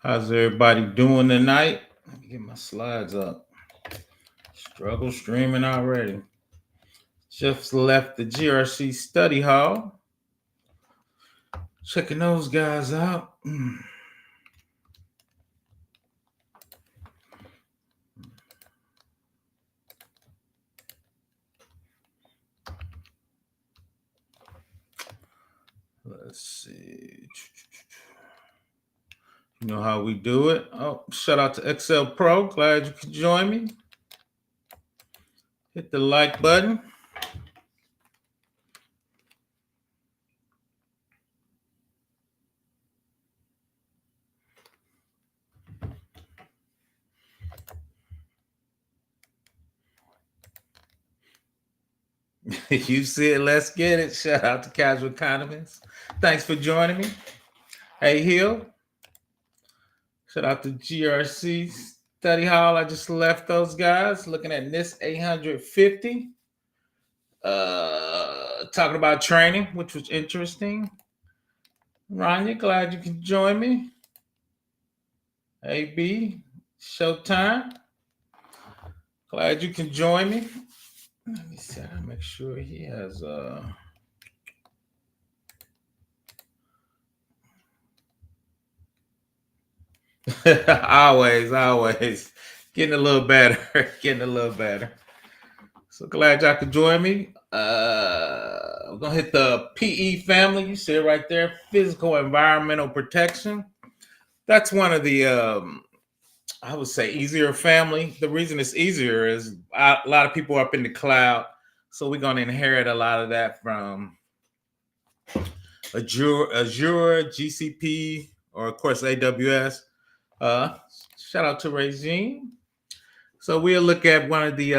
How's everybody doing tonight? Let me get my slides up. Struggle streaming already. Just left the GRC study hall. Checking those guys out. Let's see. You know how we do it. Oh, shout out to Excel Pro. Glad you could join me. Hit the like button. You see it, let's get it. Shout out to Casual Economists. Thanks for joining me. Hey, Hill. Shout out to GRC Study Hall. I just left those guys looking at NIST 850. Talking about training, which was interesting. Rania, glad you can join me. AB, Showtime. Glad you can join me. Let me see. I gotta make sure he has always getting a little better. Getting a little better. So glad y'all could join me. I'm gonna hit the PE family. You see it right there, physical environmental protection. That's one of the I would say easier family. The reason it's easier is a lot of people are up in the cloud, so we're gonna inherit a lot of that from Azure, GCP, or of course AWS. Uh, Shout out to Regine. So we'll look at one of the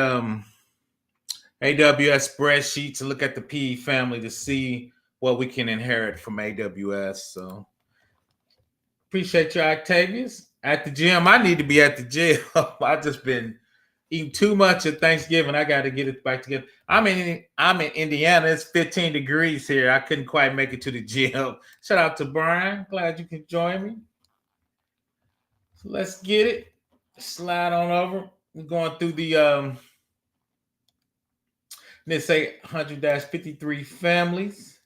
AWS spreadsheets to look at the PE family to see what we can inherit from AWS. So appreciate you, Octavius. At the gym, I need to be at the gym. I just been eating too much at Thanksgiving. I got to get it back together. I'm in Indiana. It's 15 degrees here. I couldn't quite make it to the gym. Shout out to Brian. Glad you can join me. So let's get it. Slide on over. We're going through the NIST 800-53 families.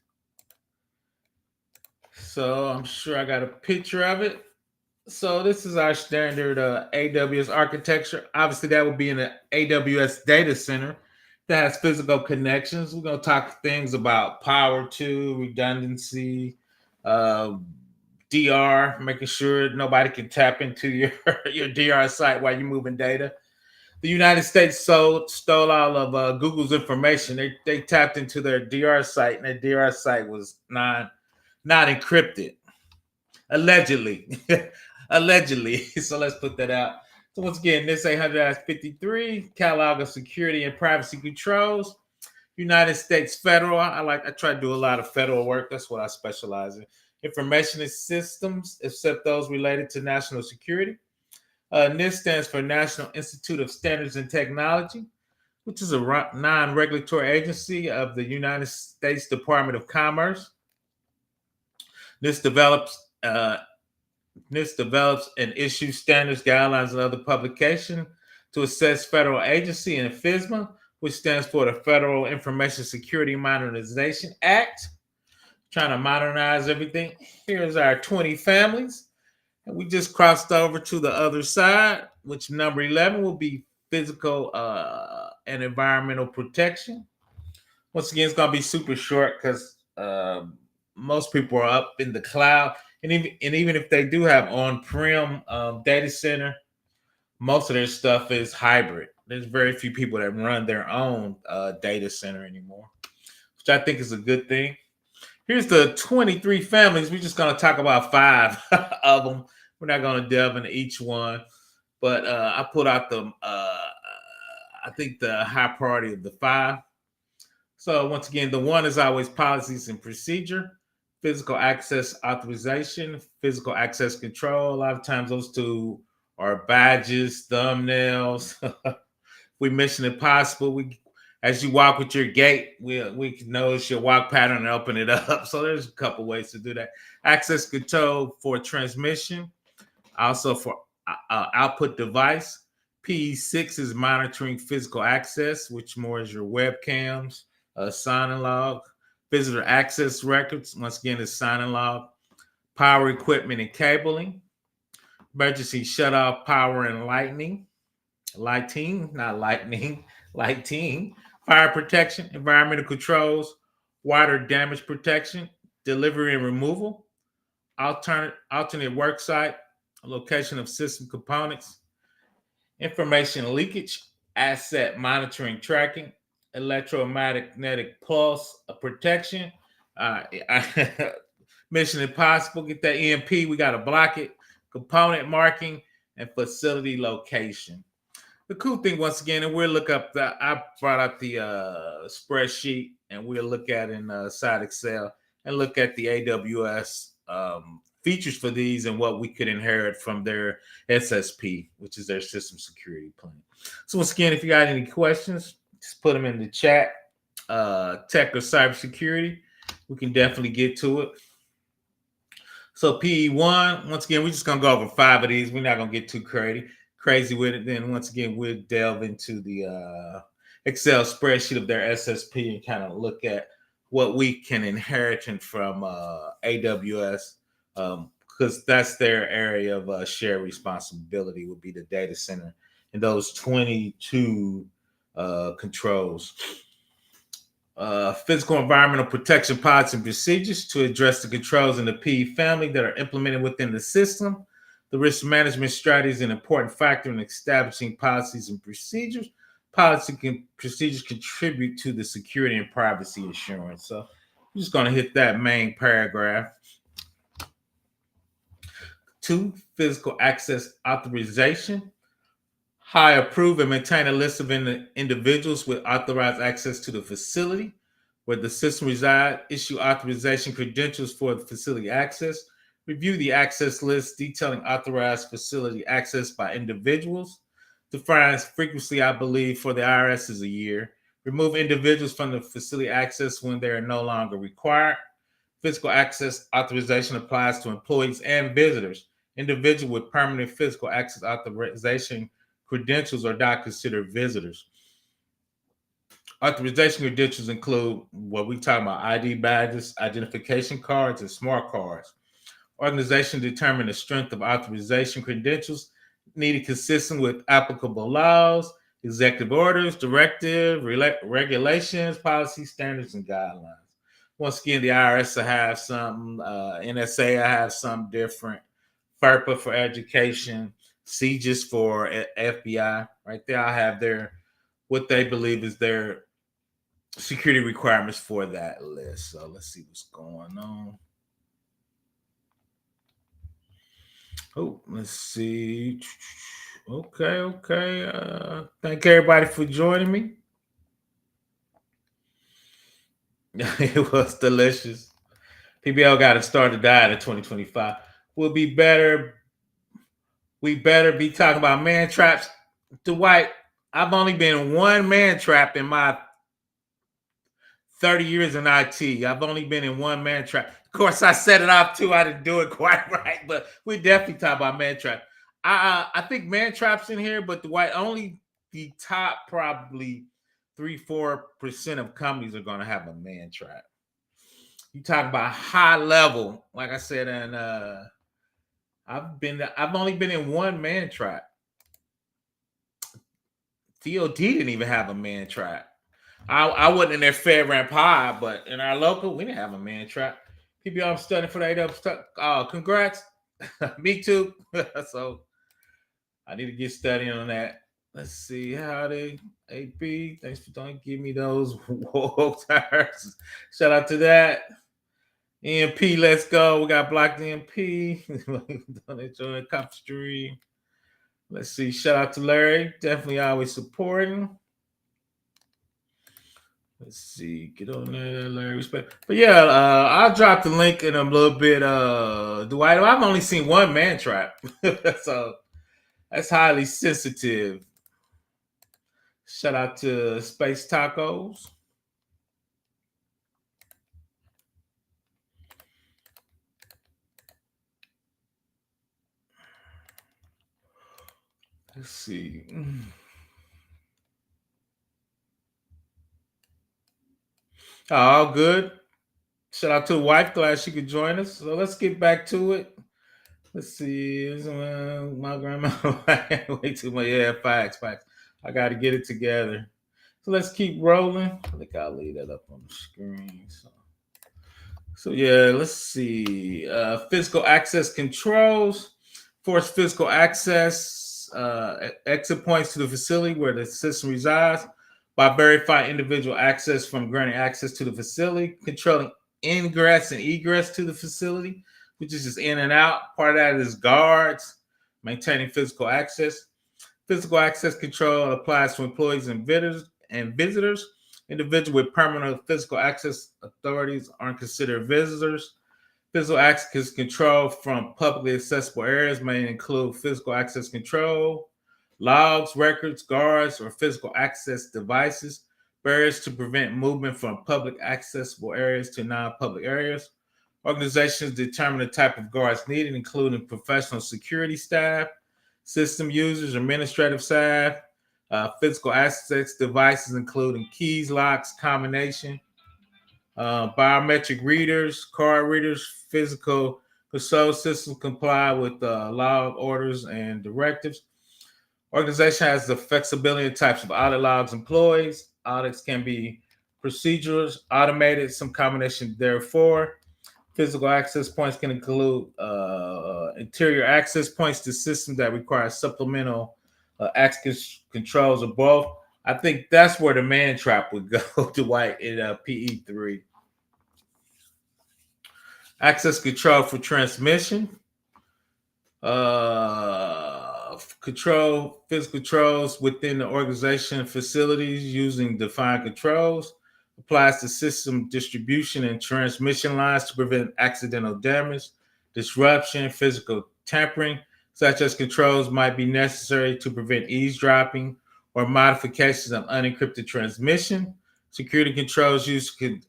So I'm sure I got a picture of it. So this is our standard AWS architecture. Obviously, that would be in an AWS data center that has physical connections. We're going to talk things about power to redundancy, DR, making sure nobody can tap into your DR site while you're moving data. The United States stole all of Google's information. They tapped into their DR site, and their DR site was not encrypted, allegedly. Allegedly. So let's put that out. So once again, this 800-53 catalog of security and privacy controls. United States federal. I try to do a lot of federal work. That's what I specialize in. Information systems, except those related to national security. NIST stands for National Institute of Standards and Technology, which is a non-regulatory agency of the United States Department of Commerce. NIST develops and issues standards, guidelines, and other publication to assess federal agency, and FISMA, which stands for the Federal Information Security Modernization Act. Trying to modernize everything. Here's our 20 families. And we just crossed over to the other side, which number 11 will be physical and environmental protection. Once again, it's going to be super short because most people are up in the cloud. And even if they do have on-prem data center, most of their stuff is hybrid. There's very few people that run their own data center anymore, which I think is a good thing. Here's the 23 families. We're just going to talk about 5 of them. We're not going to delve into each one, but I put out I think the high priority of the 5. So once again, the 1 is always policies and procedure, physical access authorization, physical access control. A lot of times those 2 are badges, thumbnails. We Mission Impossible. As you walk with your gate, we can notice your walk pattern and open it up. So there's a couple ways to do that. Access control for transmission. Also for output device, PE6 is monitoring physical access, which more is your webcams, sign and log, visitor access records. Once again, is sign and log, power equipment and cabling, emergency shutoff power and lighting, fire protection, environmental controls, water damage protection, delivery and removal, alternate work site, location of system components, information leakage, asset monitoring tracking, electromagnetic pulse protection. Uh, Mission Impossible, get that EMP, we got to block it. Component marking and facility location. The cool thing, once again, and we'll look up I brought up the spreadsheet, and we'll look at inside Excel and look at the AWS features for these and what we could inherit from their SSP, which is their system security plan. So once again, if you got any questions, just put them in the chat. Tech or cybersecurity, we can definitely get to it. So PE1, once again, we're just gonna go over 5 of these. We're not gonna get too crazy with it. Then once again, we'll delve into the Excel spreadsheet of their SSP and kind of look at what we can inherit from AWS, because that's their area of shared responsibility, would be the data center and those 22 controls. Physical environmental protection policies and procedures to address the controls in the PE family that are implemented within the system. The risk management strategy is an important factor in establishing policies and procedures. Procedures contribute to the security and privacy assurance. So I'm just going to hit that main paragraph. 2, physical access authorization. Approve and maintain a list of individuals with authorized access to the facility where the system resides. Issue authorization credentials for the facility access. Review the access list detailing authorized facility access by individuals. Defines frequency, I believe, for the IRS is a year. Remove individuals from the facility access when they are no longer required. Physical access authorization applies to employees and visitors. Individuals with permanent physical access authorization credentials are not considered visitors. Authorization credentials include what we talk about: ID badges, identification cards, and smart cards. Organization determine the strength of authorization credentials needed consistent with applicable laws, executive orders, directive, regulations, policy standards, and guidelines. Once again, the IRS will have some, NSA will have some different, FERPA for education, CGIS for FBI. Right there, I have their what they believe is their security requirements for that list. So let's see what's going on. Oh, let's see. Okay. Thank everybody for joining me. It was delicious. PBL got to start to diet in 2025. We'll be better. We better be talking about man traps. Dwight, I've only been in one man trap in my 30 years in IT. I've only been in one man trap. Of course, I set it up too. I didn't do it quite right, but we definitely talk about man trap. I think man traps in here, but Dwight, only the top probably 3-4% of companies are going to have a man trap. You talk about high level, like I said, and I've only been in one man trap. DOD didn't even have a man trap. I wasn't in their FedRAMP High, but in our local, we didn't have a man trap. PBR, I'm studying for the AW stuff. Congrats. Me too. So I need to get studying on that. Let's see how they AP. Thanks for don't give me those woke tires. Shout out to that. EMP, let's go. We got blocked EMP. Don't enjoy Cop Stream. Let's see. Shout out to Larry. Definitely always supporting. Let's see. Get on there, Larry. Respect. But yeah, I'll drop the link in a little bit. Dwight, I've only seen one man trap. So that's highly sensitive. Shout out to Space Tacos. Let's see. All good. Shout out to the wife. Glad she could join us. So let's get back to it. Let's see. My grandma way too much. Yeah, facts. I got to get it together. So let's keep rolling. I think I'll leave that up on the screen. So yeah, let's see. Physical access controls. Force physical access, exit points to the facility where the system resides by verifying individual access from granting access to the facility, controlling ingress and egress to the facility, which is just in and out. Part of that is guards, maintaining physical access. Physical access control applies to employees and visitors. Individuals with permanent physical access authorities aren't considered visitors. Physical access control from publicly accessible areas may include physical access control, logs, records, guards, or physical access devices, barriers to prevent movement from public accessible areas to non-public areas. Organizations determine the type of guards needed, including professional security staff, system users, administrative staff, physical access devices, including keys, locks, combination, biometric readers, card readers, physical control systems comply with log orders and directives. Organization has the flexibility in types of audit logs employees. Audits can be procedures, automated, some combination therefore. Physical access points can include interior access points to systems that require supplemental access controls or both. I think that's where the man trap would go, Dwight, in PE3. Access control for transmission. Control physical controls within the organization facilities using defined controls. Applies to system distribution and transmission lines to prevent accidental damage, disruption, physical tampering, such as controls might be necessary to prevent eavesdropping or modifications of unencrypted transmission. Security controls used to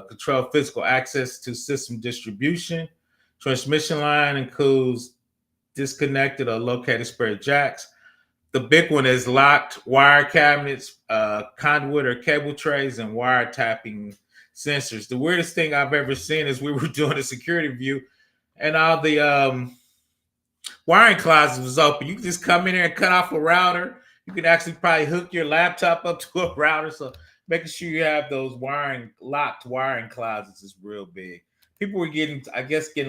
control physical access to system distribution. Transmission line includes disconnected or located spare jacks. The big one is locked wire cabinets, conduit or cable trays, and wiretapping sensors. The weirdest thing I've ever seen is we were doing a security review, and all the wiring closets was open. You can just come in there and cut off a router. You can actually probably hook your laptop up to a router. So making sure you have those locked wiring closets is real big. People were getting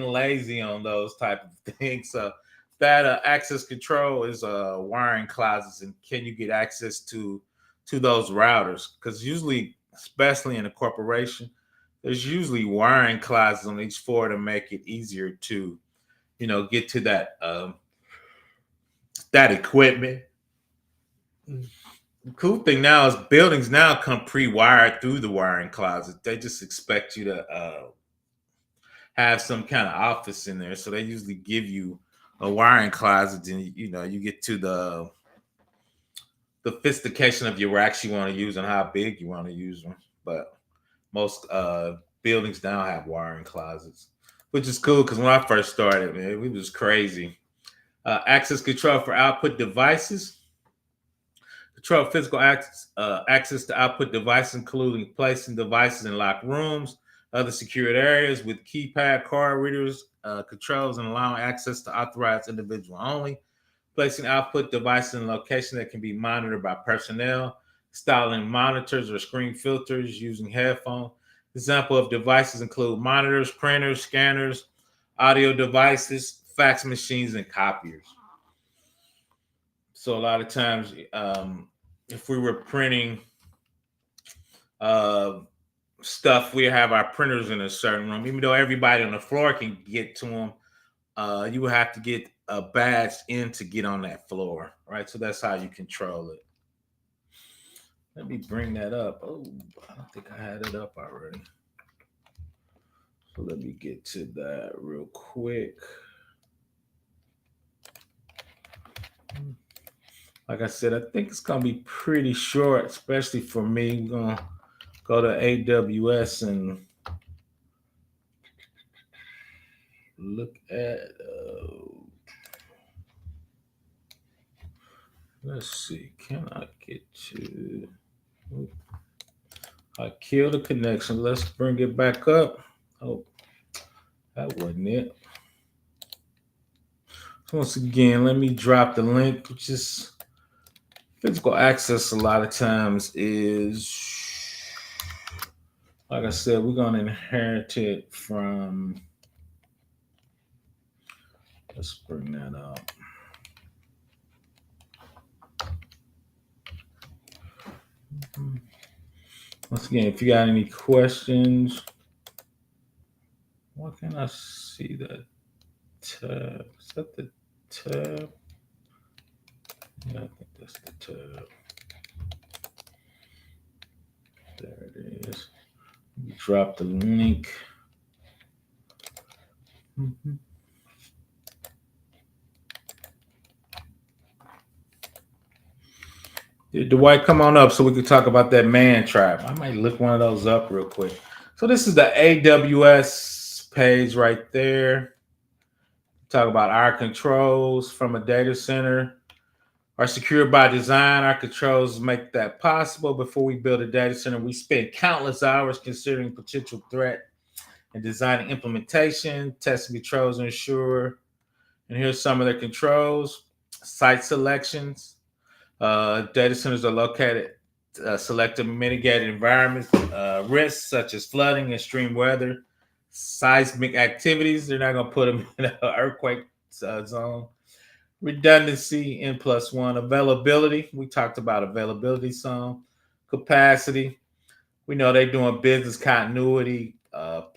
lazy on those type of things. So that access control is wiring closets, and can you get access to those routers? Because usually, especially in a corporation, there's usually wiring closets on each floor to make it easier to get to that equipment. The cool thing now is buildings now come pre-wired through the wiring closet. They just expect you to have some kind of office in there, so they usually give you a wiring closet, and you get to the sophistication of your racks you want to use and how big you want to use them. But most buildings now have wiring closets, which is cool because when I first started, man, it was crazy. Access control for output devices. Control physical access to output devices, including placing devices in locked rooms, other secured areas with keypad, card readers, controls, and allowing access to authorized individual only. Placing output devices in locations that can be monitored by personnel. Installing monitors or screen filters using headphones. Example of devices include monitors, printers, scanners, audio devices, fax machines, and copiers. So a lot of times, if we were printing uh, stuff, we have our printers in a certain room. Even though everybody on the floor can get to them, you would have to get a badge in to get on that floor, right? So that's how you control it. Let me bring that up. Oh, I don't think I had it up already. So let me get to that real quick. Like I said, I think it's gonna be pretty short, especially for me. We're gonna go to AWS and look at Let's see. Can I get you? I killed the connection. Let's bring it back up. Oh, that wasn't it. So once again, let me drop the link, which is physical access a lot of times is, like I said, we're going to inherit it from, let's bring that up. Once again, if you got any questions, why can't I see that tab? Is that the tab? Yeah, I think that's the tab. There it is. Drop the link. Mm-hmm. Dwight, come on up so we can talk about that man trap. I might look one of those up real quick. So this is the AWS page right there. Talk about our controls from a data center are secure by design. Our controls make that possible. Before we build a data center, we spend countless hours considering potential threat and designing implementation, testing controls to ensure. And here's some of their controls: site selections. Data centers are located, selected mitigated environments, risks such as flooding, extreme weather, seismic activities. They're not going to put them in an earthquake zone. Redundancy, N+1. Availability, we talked about availability some. Capacity, we know they're doing business continuity,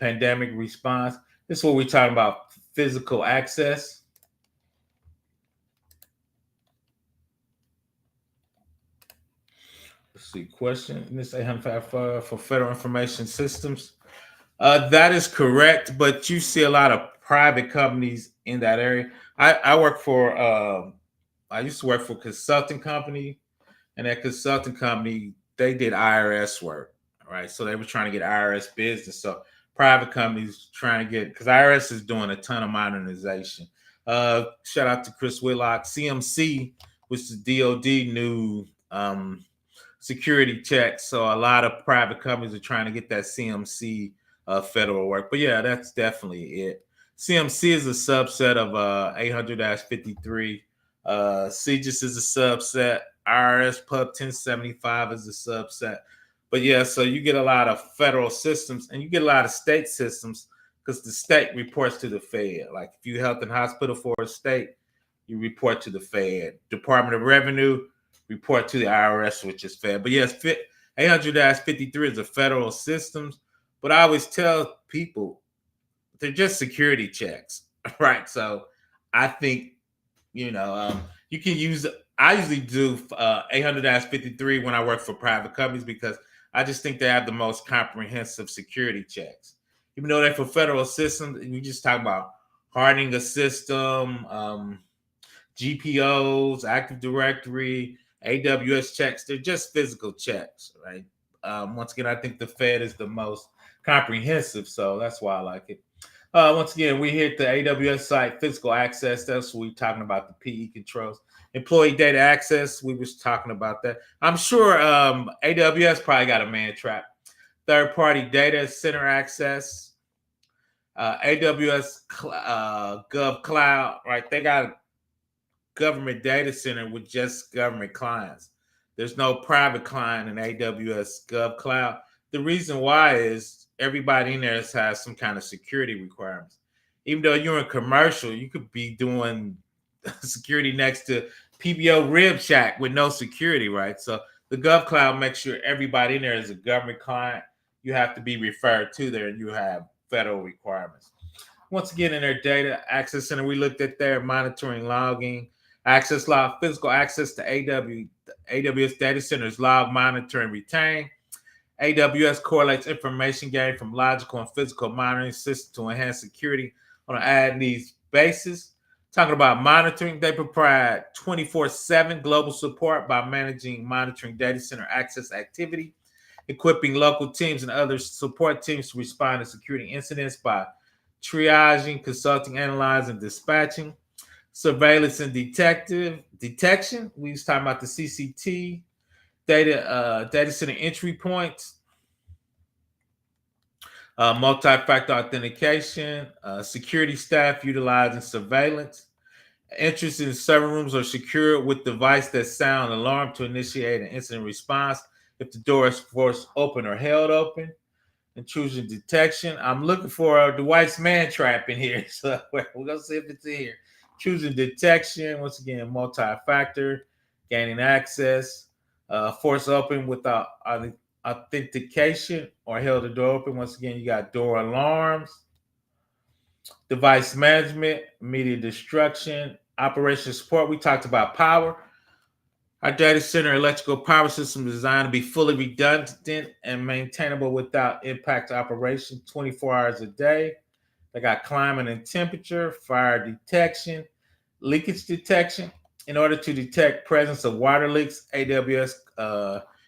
pandemic response. This is what we're talking about, physical access. Let's see, question. NIST 800-53R5 for federal information systems. That is correct, but you see a lot of private companies in that area. I work for, I used to work for a consulting company, and that consulting company, they did IRS work, right? So they were trying to get IRS business. So private companies trying to get, because IRS is doing a ton of modernization. Shout out to Chris Whitlock. CMC, which is DOD new security checks. So a lot of private companies are trying to get that CMC federal work. But yeah, that's definitely it. CMC is a subset of 800-53. CGIS is a subset. IRS Pub 1075 is a subset. But yeah, so you get a lot of federal systems and you get a lot of state systems because the state reports to the Fed. Like if you health and hospital for a state, you report to the Fed. Department of Revenue, report to the IRS, which is Fed. But yes, 800-53 is a federal systems. But I always tell people they're just security checks, right? So I think, you can use, I usually do 800-53 when I work for private companies because I just think they have the most comprehensive security checks. Even though they're for federal systems, we just talk about hardening a system, GPOs, Active Directory, AWS checks. They're just physical checks, right? Once again, I think the Fed is the most comprehensive, so that's why I like it. Once again, we hit the AWS site, physical access. That's what we're talking about, the PE controls. Employee data access, we was talking about that. I'm sure AWS probably got a man trap. Third-party data center access, AWS Gov Cloud, right? They got a government data center with just government clients. There's no private client in AWS Gov Cloud. The reason why is everybody in there has some kind of security requirements. Even though you're in commercial, you could be doing security next to PBO Rib Shack with no security, right? So the Gov Cloud makes sure everybody in there is a government client. You have to be referred to there, and you have federal requirements. Once again, in their data access center, we looked at their monitoring, logging, access log, physical access to AWS data centers, log, monitor, and retain. AWS correlates information gained from logical and physical monitoring systems to enhance security on an as-needs basis. Talking about monitoring, they provide 24/7 global support by monitoring data center access activity, equipping local teams and other support teams to respond to security incidents by triaging, consulting, analyzing, dispatching. surveillance and detection. We was talking about the CCT data center entry points, multi-factor authentication, security staff utilizing surveillance, entries in server rooms are secured with device that sound alarm to initiate an incident response if the door is forced open or held open. Intrusion detection. I'm looking for Dwight's man trap in here, so we're gonna see if it's in here. Intrusion detection. Once again, multi-factor, gaining access, force open without authentication or held the door open. Once again, you got door alarms, device management, immediate destruction, operation support. We talked about power. Our data center electrical power system is designed to be fully redundant and maintainable without impact to operation 24 hours a day. They got climate and temperature, fire detection, leakage detection. In order to detect presence of water leaks, AWS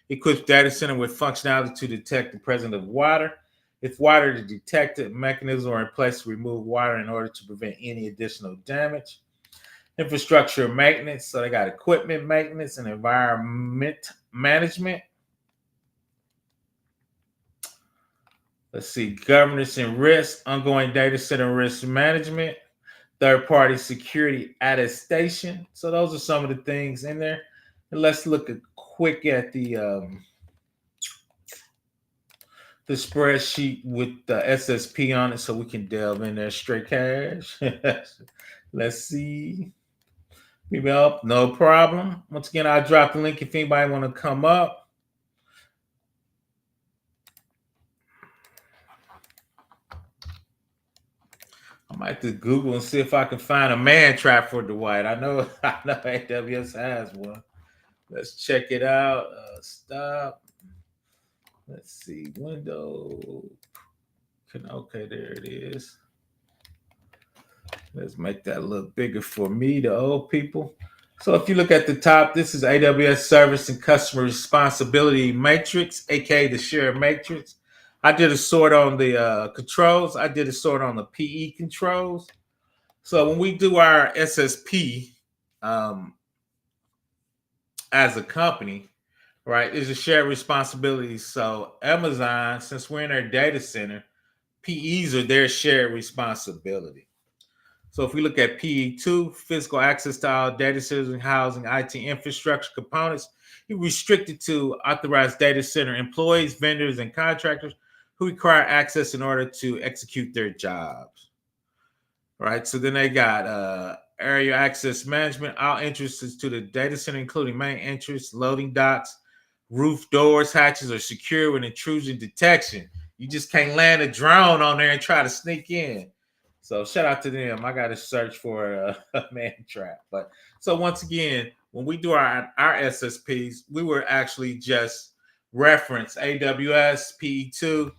equips data center with functionality to detect the presence of water. If water is detected, mechanisms are in place to remove water in order to prevent any additional damage. Infrastructure maintenance, so they got equipment maintenance and environment management. Let's see, governance and risk, ongoing data center risk management, third-party security attestation. So those are some of the things in there. And let's look quick at the spreadsheet with the SSP on it so we can delve in there straight cash. Let's see. Maybe up, no problem. Once again, I'll drop the link if anybody want to come up. I might have to Google and see if I can find a man trap for Dwight. I know AWS has one. Let's check it out. Stop. Let's see. Window. Okay, there it is. Let's make that a little bigger for me, the old people. So if you look at the top, this is AWS Service and Customer Responsibility Matrix, aka the Share Matrix. I did a sort on the controls. I did a sort on the PE controls. So when we do our SSP as a company, right, is a shared responsibility. So Amazon, since we're in their data center, PEs are their shared responsibility. So if we look at PE2, physical access to all data centers and housing IT infrastructure components, you're restricted to authorized data center employees, vendors, and contractors who require access in order to execute their jobs. Right. So then they got area access management. All entrances to the data center, including main entrance, loading docks, roof doors, hatches, are secure with intrusion detection. You just can't land a drone on there and try to sneak in. So shout out to them. I got to search for a man trap. But so once again, when we do our SSPs, we were actually just reference AWS PE2.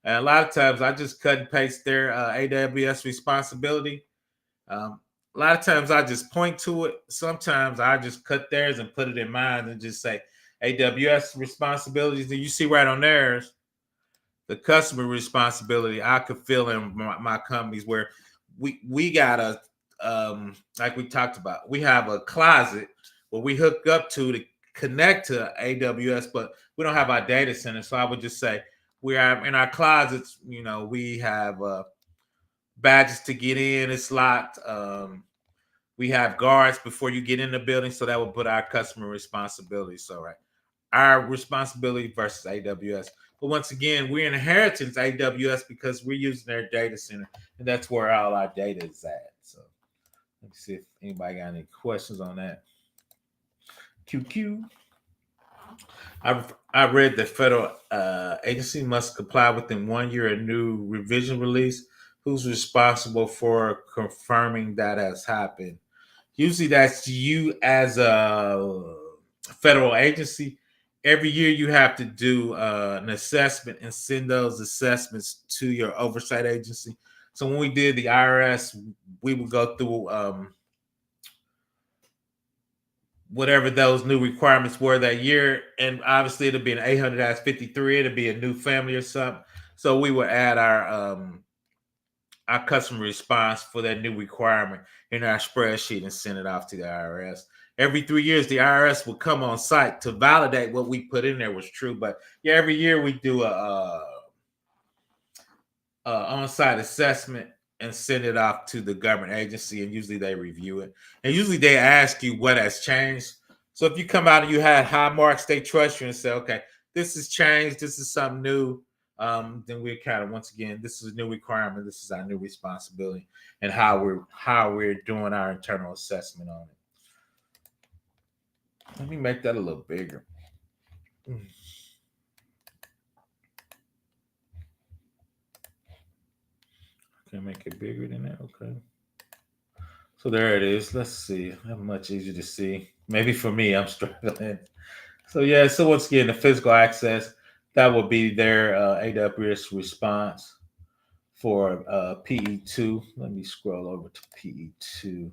And a lot of times I just cut and paste their AWS responsibility. A lot of times I just point to it. Sometimes I just cut theirs and put it in mine and just say AWS responsibilities. And you see right on theirs, the customer responsibility. I could fill in my companies where we got a like we talked about, we have a closet where we hook up to connect to AWS, but we don't have our data center. So I would just say we are in our closets. You know, we have badges to get in. It's locked. We have guards before you get in the building, so that would put our customer responsibility. So right, our responsibility versus AWS. But once again, we're inheriting AWS because we're using their data center, and that's where all our data is at. So let me see if anybody got any questions on that. QQ. I read the federal agency must comply within 1 year a new revision release. Who's responsible for confirming that has happened? Usually that's you as a federal agency. Every year you have to do an assessment and send those assessments to your oversight agency. So when we did the IRS, we would go through whatever those new requirements were that year. And obviously it'll be an 800-53. It'll be a new family or something. So we would add our our customer response for that new requirement in our spreadsheet and send it off to the IRS. Every 3 years, the IRS will come on site to validate what we put in there was true. But yeah, every year we do a on-site assessment and send it off to the government agency, and usually they review it. And usually they ask you what has changed. So if you come out and you had high marks, they trust you and say, okay, this has changed, this is something new. Then we're kind of, once again, this is a new requirement, this is our new responsibility, and how we're doing our internal assessment on it. Let me make that a little bigger. Can I make it bigger than that? Okay. So there it is. Let's see. Not much easier to see. Maybe for me, I'm struggling. So yeah. So once again, the physical access, that will be their AWS response for PE2. Let me scroll over to PE2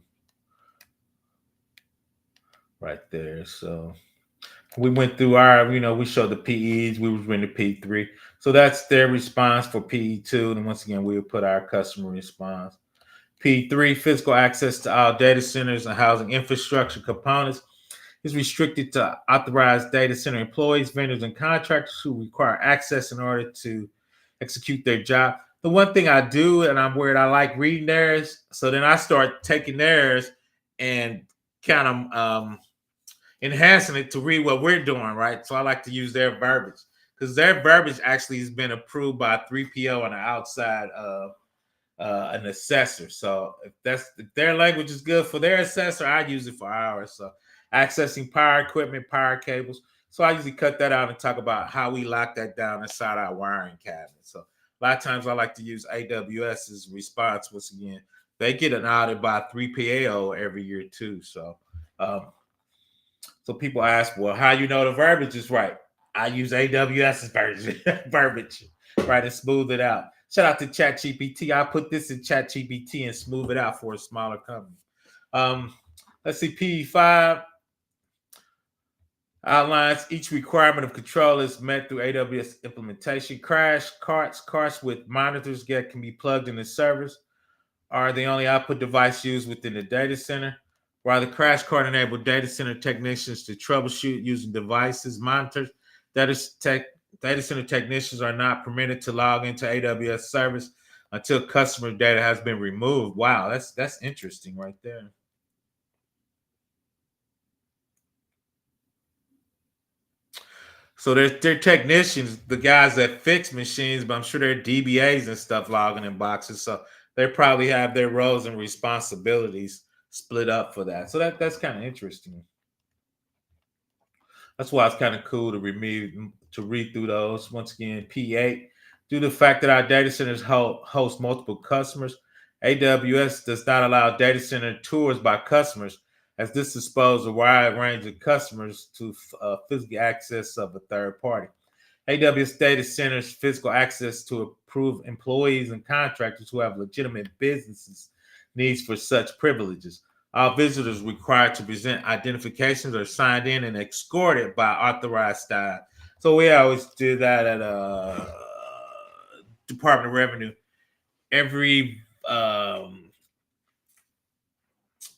right there. So we went through our, we showed the PEs. We was in the P3. So that's their response for PE2. And once again, we would put our customer response. P3, physical access to all data centers and housing infrastructure components is restricted to authorized data center employees, vendors, and contractors who require access in order to execute their job. The one thing I do, and I'm worried, I like reading theirs, so then I start taking theirs and kind of enhancing it to read what we're doing, right? So I like to use their verbiage because their verbiage actually has been approved by a 3PO on the outside of an assessor. So if their language is good for their assessor, I use it for ours. So accessing power equipment, power cables. So I usually cut that out and talk about how we lock that down inside our wiring cabinet. So a lot of times I like to use AWS's response. Once again, they get an audit by 3PAO every year too. Um, so people ask, well, how you know the verbiage is right? I use AWS's verbiage, right, and smooth it out. Shout out to ChatGPT. I put this in ChatGPT and smooth it out for a smaller company. Let's see, PE5 outlines each requirement of control is met through AWS implementation. Carts with monitors that can be plugged into servers are the only output device used within the data center. While the crash cart enabled data center technicians to troubleshoot using devices, monitors, data center technicians are not permitted to log into AWS service until customer data has been removed. Wow, that's interesting right there. So they're technicians, the guys that fix machines, but I'm sure they're DBAs and stuff logging in boxes. So they probably have their roles and responsibilities split up for that. So that's kind of interesting. That's why it's kind of cool to read through those. Once again, P8, due to the fact that our data centers host multiple customers, AWS does not allow data center tours by customers, as this exposes a wide range of customers to physical access of a third party. AWS data centers physical access to approved employees and contractors who have legitimate businesses needs for such privileges. All visitors required to present identifications are signed in and escorted by authorized staff. So we always do that at Department of Revenue. Every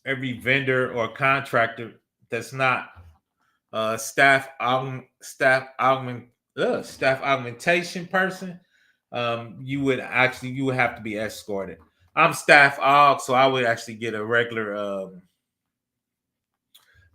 every vendor or contractor that's not staff augmentation person, you would have to be escorted. I'm staff aug, so I would actually get a regular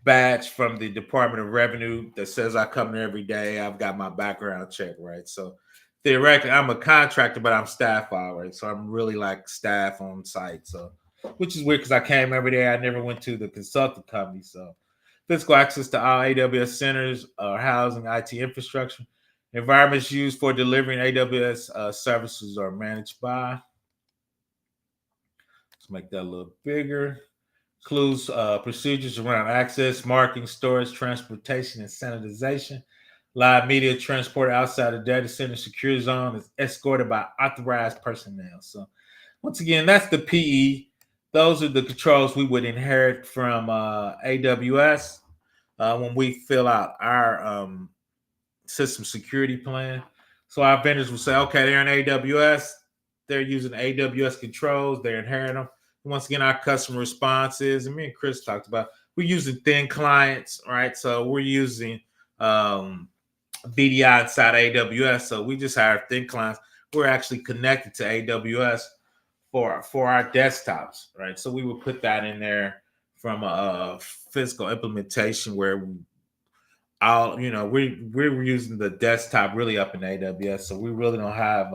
badge from the Department of Revenue that says I come there every day. I've got my background check, right? So theoretically, I'm a contractor, but I'm staff aug, right? So I'm really like staff on site. So which is weird because I came every day. I never went to the consultant company. So physical access to all AWS centers or housing IT infrastructure. Environments used for delivering AWS services are managed by. Let's make that a little bigger. Includes procedures around access, marking, storage, transportation, and sanitization. Live media transported outside the data center secure zone is escorted by authorized personnel. So, once again, that's the PE. Those are the controls we would inherit from AWS when we fill out our system security plan. So our vendors will say, okay, they're in AWS. they're using AWS controls. They're inheriting them. Once again, our customer responses, and me and Chris talked about, we're using thin clients, right? So we're using BDI inside AWS. So we just hired thin clients. We're actually connected to AWS for our desktops, right? So we would put that in there from a physical implementation where all we're using the desktop really up in AWS, so we really don't have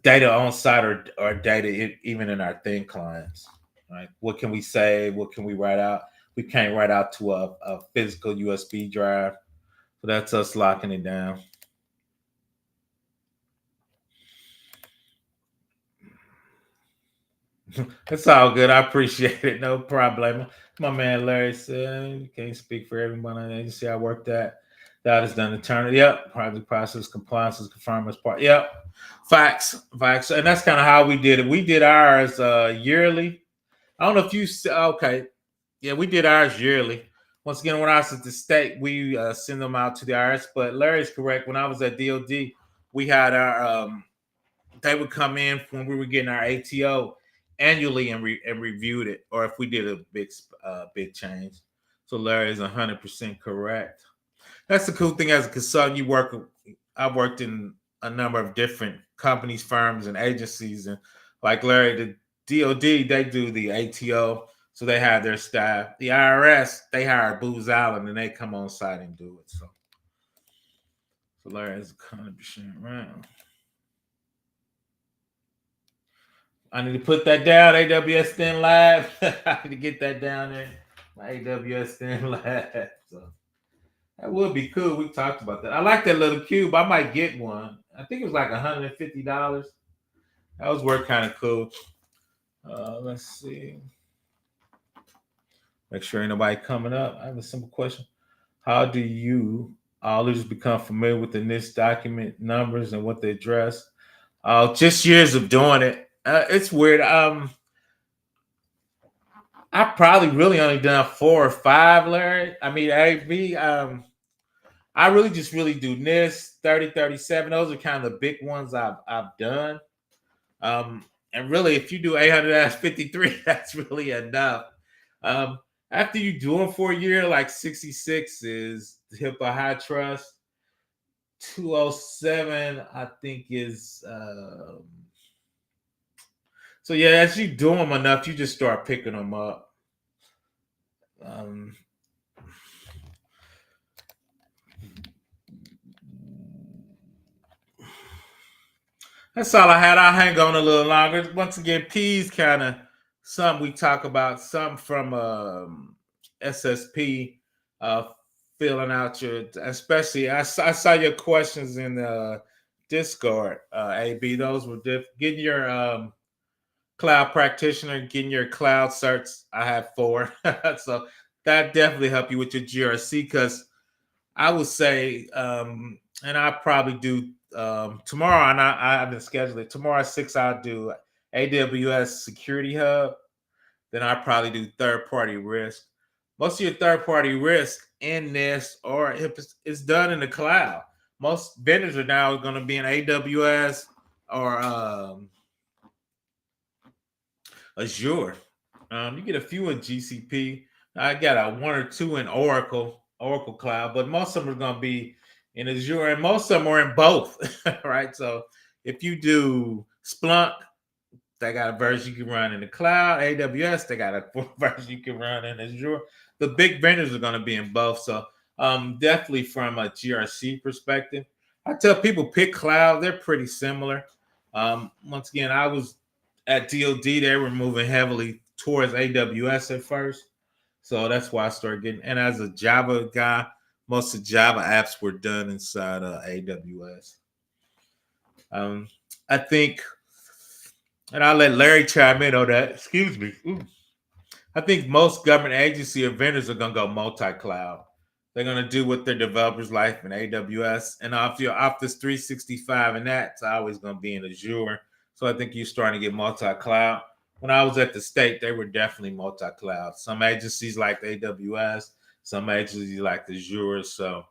data on site or data even in our thin clients. Right? What can we save? What can we write out? We can't write out to a physical USB drive, so that's us locking it down. It's all good. I appreciate it. No problem. My man Larry said you can't speak for everyone. You see, I worked that is done internally. Yep. Project process compliance is confirmed as part. Yep. Facts. And that's kind of how we did it. We did ours yearly. I don't know if you okay. Yeah, we did ours yearly. Once again, when I was at the state, we send them out to the IRS. But Larry's correct. When I was at DOD, we had our they would come in when we were getting our ATO annually and reviewed it, or if we did a big change. So Larry is 100% correct. That's the cool thing as a consultant. I worked in a number of different companies, firms, and agencies, and like Larry, the DoD, they do the ATO, so they have their staff. The IRS, they hire Booz Allen, and they come on site and do it. So Larry is 100% right. I need to put that down. AWS Thin Lab. I need to get that down there. My AWS Thin Lab. So that would be cool. We talked about that. I like that little cube. I might get one. I think it was like $150. That was worth kind of cool. Let's see. Make sure ain't nobody coming up. I have a simple question. How do you auditors become familiar with the NIST document numbers and what they address? Just years of doing it. It's weird. I probably really only done 4 or 5, Larry. I mean, I really just really do NIST 3037. Those are kind of the big ones I've done. And really, if you do 800-53, that's really enough. After you do them for a year, like 66 is HIPAA high trust. 207, I think is so yeah, as you do them enough, you just start picking them up. Um, that's all I had. I'll hang on a little longer. Once again, P's kind of something we talk about, something from SSP, uh, filling out your, especially, I saw your questions in the Discord, AB. Those were getting your cloud practitioner, getting your cloud certs. I have 4. So that definitely help you with your GRC because I would say, and I probably do tomorrow, and I haven't scheduled it. Tomorrow at 6, I'll do AWS Security Hub. Then I probably do third party risk. Most of your third party risk in this, or if it's done in the cloud. Most vendors are now going to be in AWS or Azure. You get a few in GCP. I got a 1 or 2 in Oracle Cloud, but most of them are going to be in Azure, and most of them are in both, right? So if you do Splunk, they got a version you can run in the cloud. AWS, they got a version you can run in Azure. The big vendors are going to be in both. So definitely from a GRC perspective, I tell people pick cloud. They're pretty similar. Once again, I was at DoD. They were moving heavily towards AWS at first. So that's why I started getting, and as a Java guy, most of Java apps were done inside AWS. I think, and I'll let Larry chime in on that. Excuse me. Ooh. I think most government agency or vendors are going to go multi-cloud. They're going to do what their developers like in AWS. And off your Office 365 and that's always going to be in Azure. So I think you're starting to get multi-cloud. When I was at the state, they were definitely multi-cloud. Some agencies like AWS, some agencies like Azure. So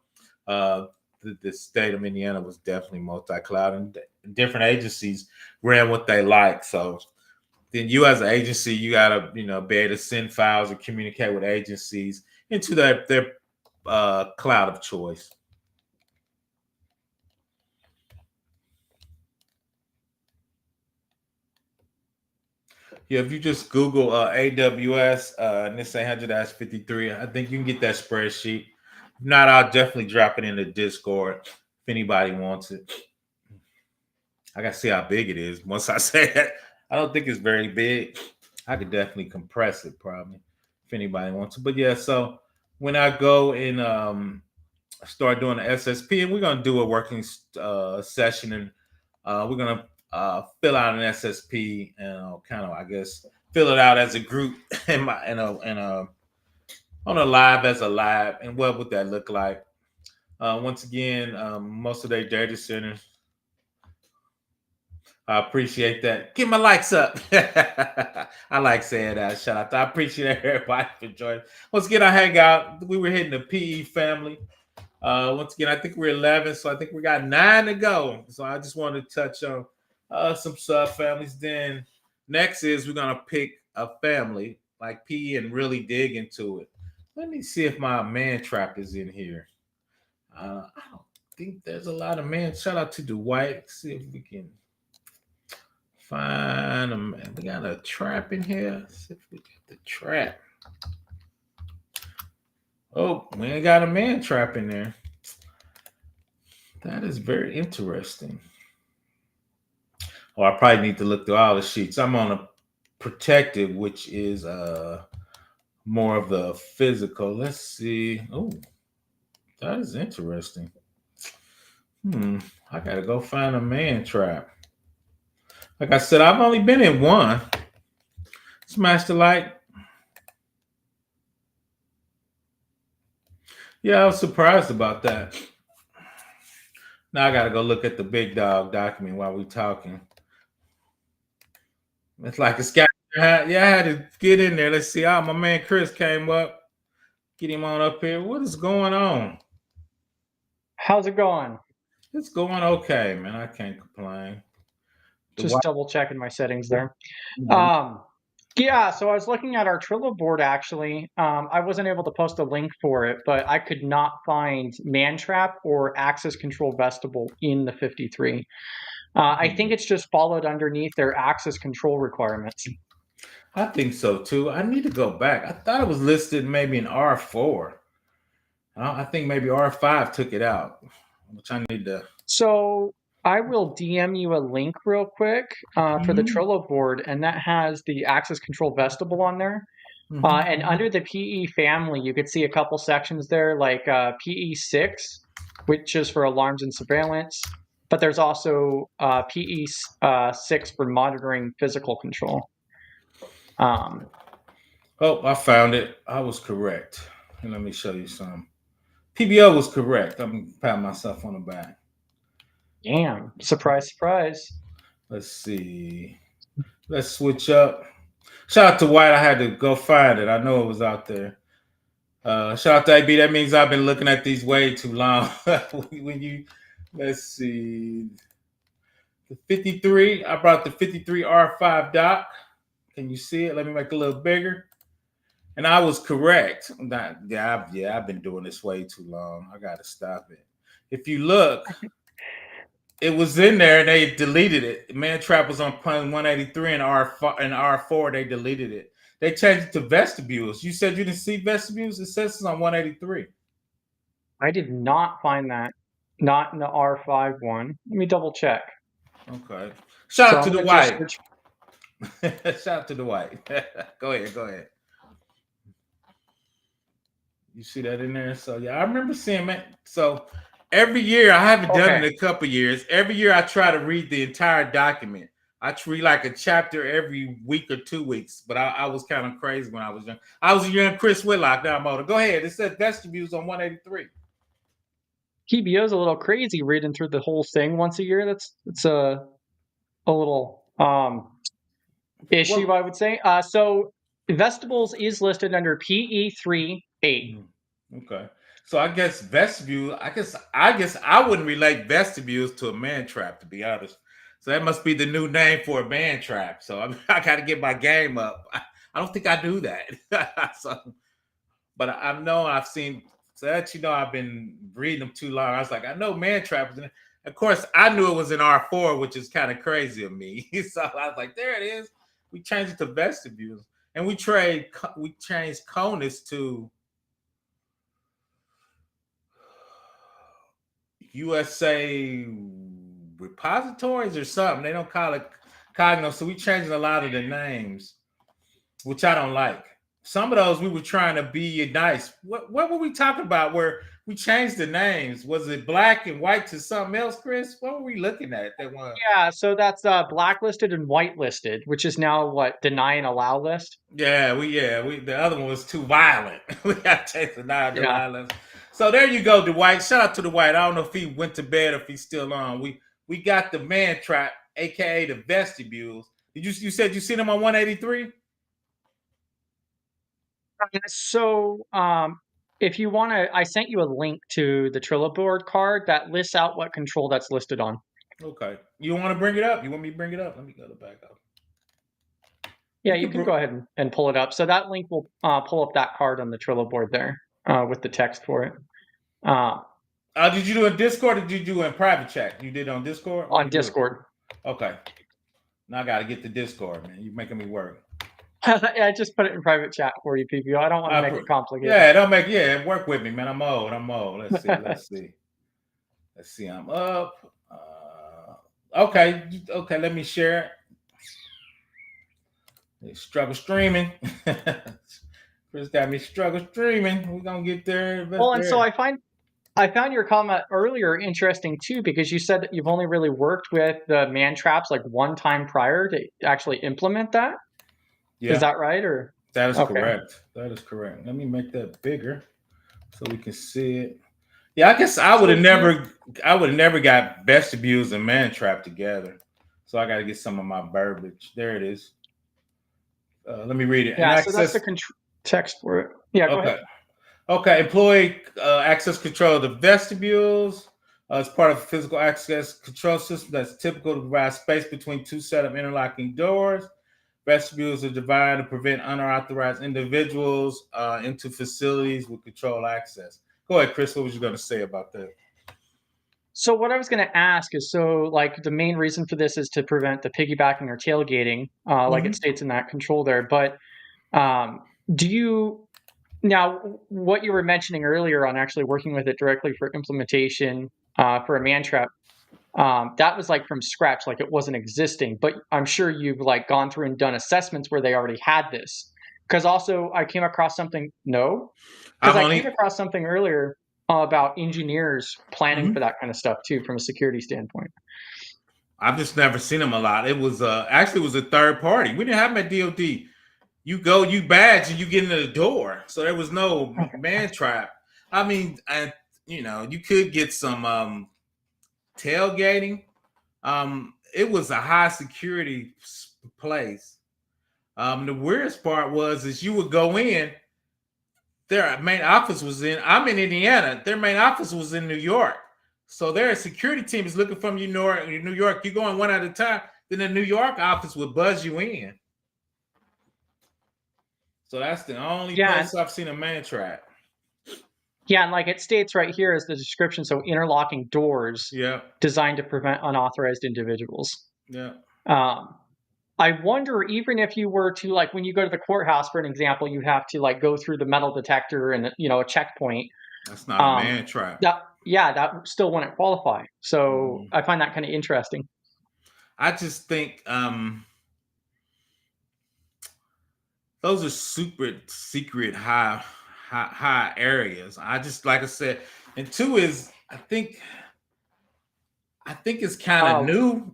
the state of Indiana was definitely multi-cloud, and different agencies ran what they like. So then you as an agency, you gotta be able to send files or communicate with agencies into their cloud of choice. Yeah, if you just Google AWS NIST 800-53, I think you can get that spreadsheet. If not, I'll definitely drop it in the Discord if anybody wants it. I gotta see how big it is. Once I say that, I don't think it's very big. I could definitely compress it probably if anybody wants to. But yeah, so when I go and start doing the SSP, and we're gonna do a working session, and we're gonna fill out an SSP and kind of, I guess, fill it out as a group in a on a live as a live. And what would that look like? Once again, most of their data centers. I appreciate that. Get my likes up. I like saying that. Shout out. I appreciate everybody for joining. Once again, I hang out. We were hitting the PE family. Once again, I think we're 11, so I think we got 9 to go. So I just wanted to touch on some sub families. Then next is we're gonna pick a family like PE and really dig into it. Let me see if my man trap is in here. I don't think there's a lot of man. Shout out to Dwight. See if we can find a man. We got a trap in here. Let's see if we get the trap. Oh, we ain't got a man trap in there. That is very interesting. Oh, I probably need to look through all the sheets. I'm on a protective, which is more of the physical. Let's see. Oh, that is interesting. I gotta go find a man trap. Like I said, I've only been in one. Smash the like. Yeah, I was surprised about that. Now I gotta go look at the big dog document while we talking. It's like a scavenger hunt. Yeah, I had to get in there. Let's see. My man Chris came up. Get him on up here. What is going on? How's it going? It's going okay, man. I can't complain. Just double checking my settings there. Mhm. Yeah, so I was looking at our Trello board actually. I wasn't able to post a link for it, but I could not find Mantrap or Access Control Vestibule in the 53. I think it's just followed underneath their access control requirements. I think so too. I need to go back. I thought it was listed maybe in R4. I think maybe R5 took it out, which I need to. So I will DM you a link real quick for the Trello board, and that has the access control vestibule on there. And under the PE family, you could see a couple sections there, like PE6, which is for alarms and surveillance. But there's also PE6 for monitoring physical control. Oh, I found it. I was correct. And let me show you some. PBO was correct. I'm patting myself on the back. Damn. Surprise, surprise. Let's see. Let's switch up. Shout out to White. I had to go find it. I know it was out there. Shout out to AB. That means I've been looking at these way too long. when you let's see. The 53. I brought the 53R5 doc. Can you see it? Let me make it a little bigger. And I was correct. I've been doing this way too long. I gotta stop it. If you look, it was in there and they deleted it. Man Trap was on pun 183 and R4 they deleted it. They changed it to vestibules. You said you didn't see vestibules? It says it's on 183. I did not find that. Not in the R5 one. Let me double check. Okay. Shout out to the White. Shout out to the White. Go ahead. You see that in there? So yeah, I remember seeing man. So every year, I haven't done it in a couple years. Every year, I try to read the entire document. I read like a chapter every week or 2 weeks. But I was kind of crazy when I was young. I was a young Chris Whitlock. Now I'm older. Go ahead. It says vestibules on 183. PBO is a little crazy reading through the whole thing once a year. That's a little issue, I would say. So vestibules is listed under PE38. Okay. So I guess vestibule. I guess I wouldn't relate vestibules to a man trap, to be honest. So that must be the new name for a man trap. So I got to get my game up. I don't think I do that. So, but I know I've seen. So that I've been reading them too long. I was like, I know man traps. Of course, I knew it was in R4, which is kind of crazy of me. So I was like, there it is. We changed it to vestibules, and we changed CONUS to USA repositories or something. They don't call it Cognos, so we changed a lot of the names, which I don't like. Some of those we were trying to be nice. What were we talking about? Where we changed the names? Was it black and white to something else, Chris? What were we looking at? That one? Yeah, so that's blacklisted and whitelisted, which is now what, deny and allow list? We the other one was too violent. We got to change the nine to Yeah. violence. So there you go, Dwight. Shout out to Dwight. I don't know if he went to bed or if he's still on. We got the man trap, aka the vestibules. Did you said you seen him on 183? So if you want to, I sent you a link to the Trello board card that lists out what control that's listed on. Okay. You want to bring it up? You want me to bring it up? Let me go to back up. Yeah, you can go ahead and pull it up. So that link will pull up that card on the Trello board there with the text for it. Did you do in Discord or did you do in private chat? You did on Discord? On Discord. Okay. Now I got to get the Discord, man. You're making me work. I just put it in private chat for you, PPO. I don't want to make it complicated. Yeah, work with me, man. I'm old. Let's see. I'm up. Okay, let me share it. Struggle streaming. Chris got me struggle streaming. We're gonna get there. So I found your comment earlier interesting too, because you said that you've only really worked with the man traps like one time prior to actually implement that. Yeah. Is that right? Or that is correct. That is correct. Let me make that bigger so we can see it. Yeah, I guess I would have never got vestibules and man trap together. So I got to get some of my verbiage. There it is. Let me read it. Yeah, so that's the text for it. Yeah, go ahead. Okay, employee access control of the vestibules as part of a physical access control system that's typical to provide space between two set of interlocking doors. Vestibules are designed to prevent unauthorized individuals into facilities with control access. Go ahead, Chris. What was you going to say about that? So what I was going to ask is, like the main reason for this is to prevent the piggybacking or tailgating, like it states in that control there. But now what you were mentioning earlier on actually working with it directly for implementation for a man trap, that was like from scratch, like it wasn't existing. But I'm sure you've like gone through and done assessments where they already had this. Because also I came across something. No, because I came across something earlier about engineers planning for that kind of stuff too, from a security standpoint. I've just never seen them a lot. It was actually it was a third party. We didn't have them at DoD. You go, you badge, and you get into the door. So there was no man trap. I mean, you could get some tailgating. It was a high security place. The weirdest part is you would go in. Their main office was I'm in Indiana. Their main office was in New York. So their security team is looking from New York. You go in one at a time. Then the New York office would buzz you in. So that's the only place I've seen a man trap. Yeah, and like it states right here is the description. So interlocking doors designed to prevent unauthorized individuals. Yeah. I wonder, even if you were to, like, when you go to the courthouse, for an example, you have to like go through the metal detector and a checkpoint. That's not a man trap. That still wouldn't qualify. So I find that kind of interesting. I just think those are super secret high areas. I just, like I said, and two is I think it's kind of new,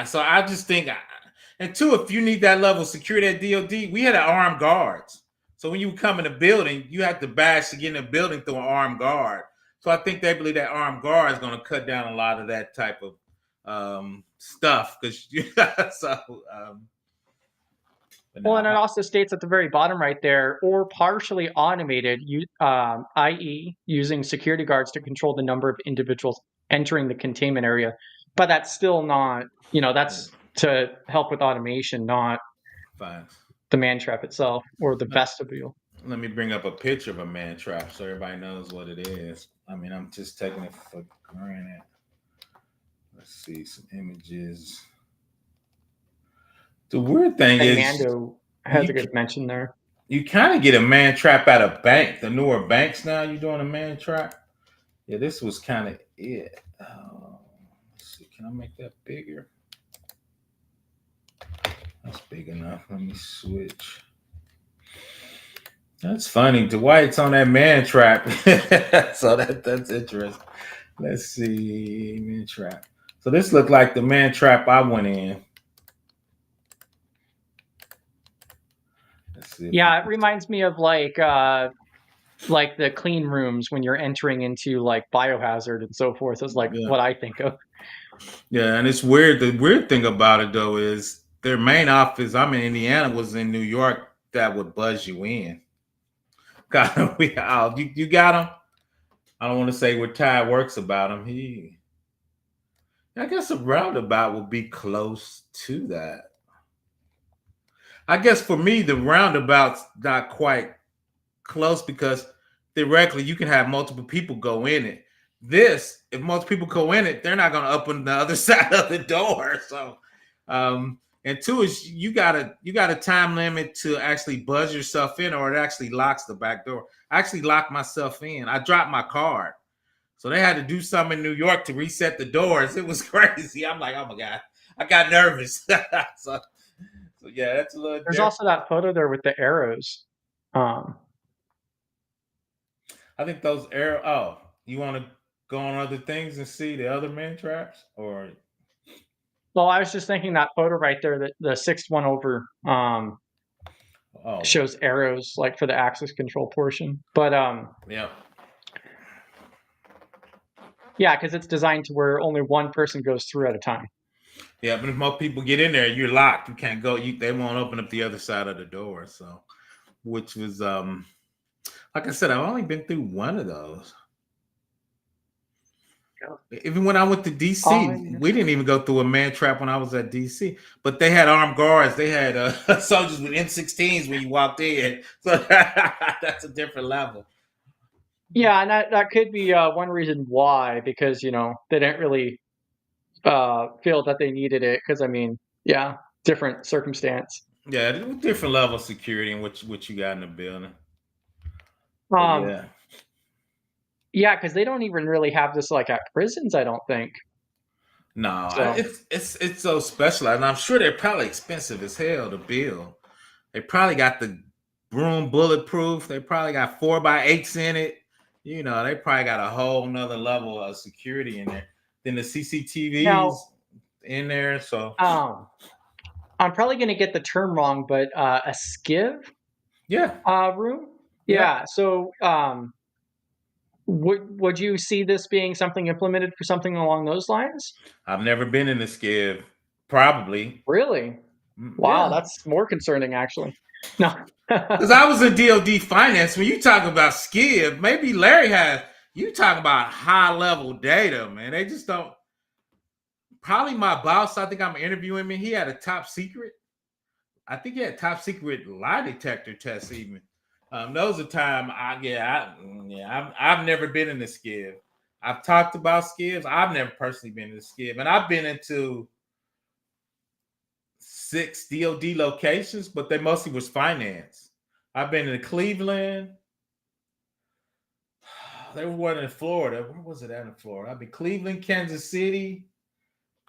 so I just think, and two, if you need that level of security at DoD, we had armed guards. So when you come in the building, you have to bash to get in the building through an armed guard. So I think they believe that armed guard is going to cut down a lot of that type of stuff. But Well, and it now, also states at the very bottom right there, or partially automated, i.e., using security guards to control the number of individuals entering the containment area. But that's still not, that's to help with automation, not fine. the man trap itself or the vestibule. Let me bring up a picture of a man trap so everybody knows what it is. I mean, I'm just taking it for granted. Let's see some images. The weird thing And is, Mando has a you good mention there. you kind of get a man trap at a bank. The newer banks now, you're doing a man trap. Yeah, this was kind of it. Let's see, can I make that bigger? That's big enough. Let me switch. That's funny. Dwight's on that man trap. So that's interesting. Let's see, man trap. So this looked like the man trap I went in. Let's see. Yeah, it reminds me of like the clean rooms when you're entering into like biohazard and so forth is like Yeah. what I think of. Yeah, and it's weird. The weird thing about it though is their main office, I'm in Indiana, was in New York. That would buzz you in. Got him. You got him. I don't want to say what Ty works about him. I guess a roundabout would be close to that. I guess for me, the roundabout's not quite close because theoretically you can have multiple people go in it. This, if multiple people go in it, they're not going to open the other side of the door. So, and two is you got a time limit to actually buzz yourself in, or it actually locks the back door. I actually locked myself in. I dropped my card, so they had to do something in New York to reset the doors. It was crazy. I'm like, oh my god, I got nervous. so yeah, that's a little. There's different. also that photo there with the arrows. I think those arrow. Oh, you want to go on other things and see the other man traps, or Well, I was just thinking that photo right there, that the sixth one over, oh, shows arrows like for the access control portion. But yeah, yeah, because it's designed to where only one person goes through at a time. yeah. But if more people get in there, you're locked. You can't go. They won't open up the other side of the door. So, which was like I said, I've only been through one of those. Even when I went to DC, we didn't even go through a man trap when I was at DC. But they had armed guards. They had soldiers with M16s when you walked in. So that's a different level. Yeah, and that could be one reason why, because they didn't really feel that they needed it. Because I mean, yeah, different circumstance. Yeah, different level of security and what you got in the building. But yeah. Yeah, because they don't even really have this like at prisons, I don't think. No, So. it's so specialized, and I'm sure they're probably expensive as hell to build. They probably got the room bulletproof. They probably got 4x8s in it. They probably got a whole nother level of security in there. Then the CCTVs Now, in there. So I'm probably going to get the term wrong, but a skiv room. Yeah. So would you see this being something implemented for something along those lines? I've never been in a skiv. Probably. Really? Wow, that's more concerning, actually. No. Because I was in DoD finance. When you talk about skiv, maybe Larry has. You talk about high level data, man. They just don't. Probably my boss. I think I'm interviewing him. He had a top secret. I think he had top secret lie detector tests. Even those are time. I've never been in a skiv. I've talked about skivs. I've never personally been in a skiv, and I've been into 6 DoD locations, but they mostly was finance. I've been in Cleveland. There was one in Florida. Where was it at in Florida? I've been Cleveland, Kansas City.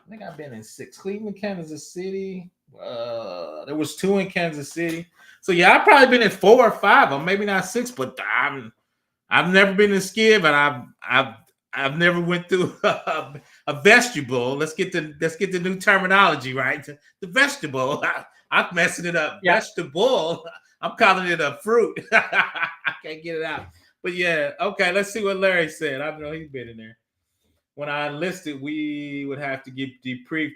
I think I've been in 6. Cleveland, Kansas City. There was 2 in Kansas City. So yeah, I've probably been in 4 or 5, or maybe not 6, but I've never been in skiv, and I've never went through a vestibule. Let's get the new terminology right. The vestibule. I'm messing it up. Yeah. Vestibule. I'm calling it a fruit. I can't get it out. But yeah, okay. Let's see what Larry said. I know he's been in there. When I enlisted, we would have to get debriefed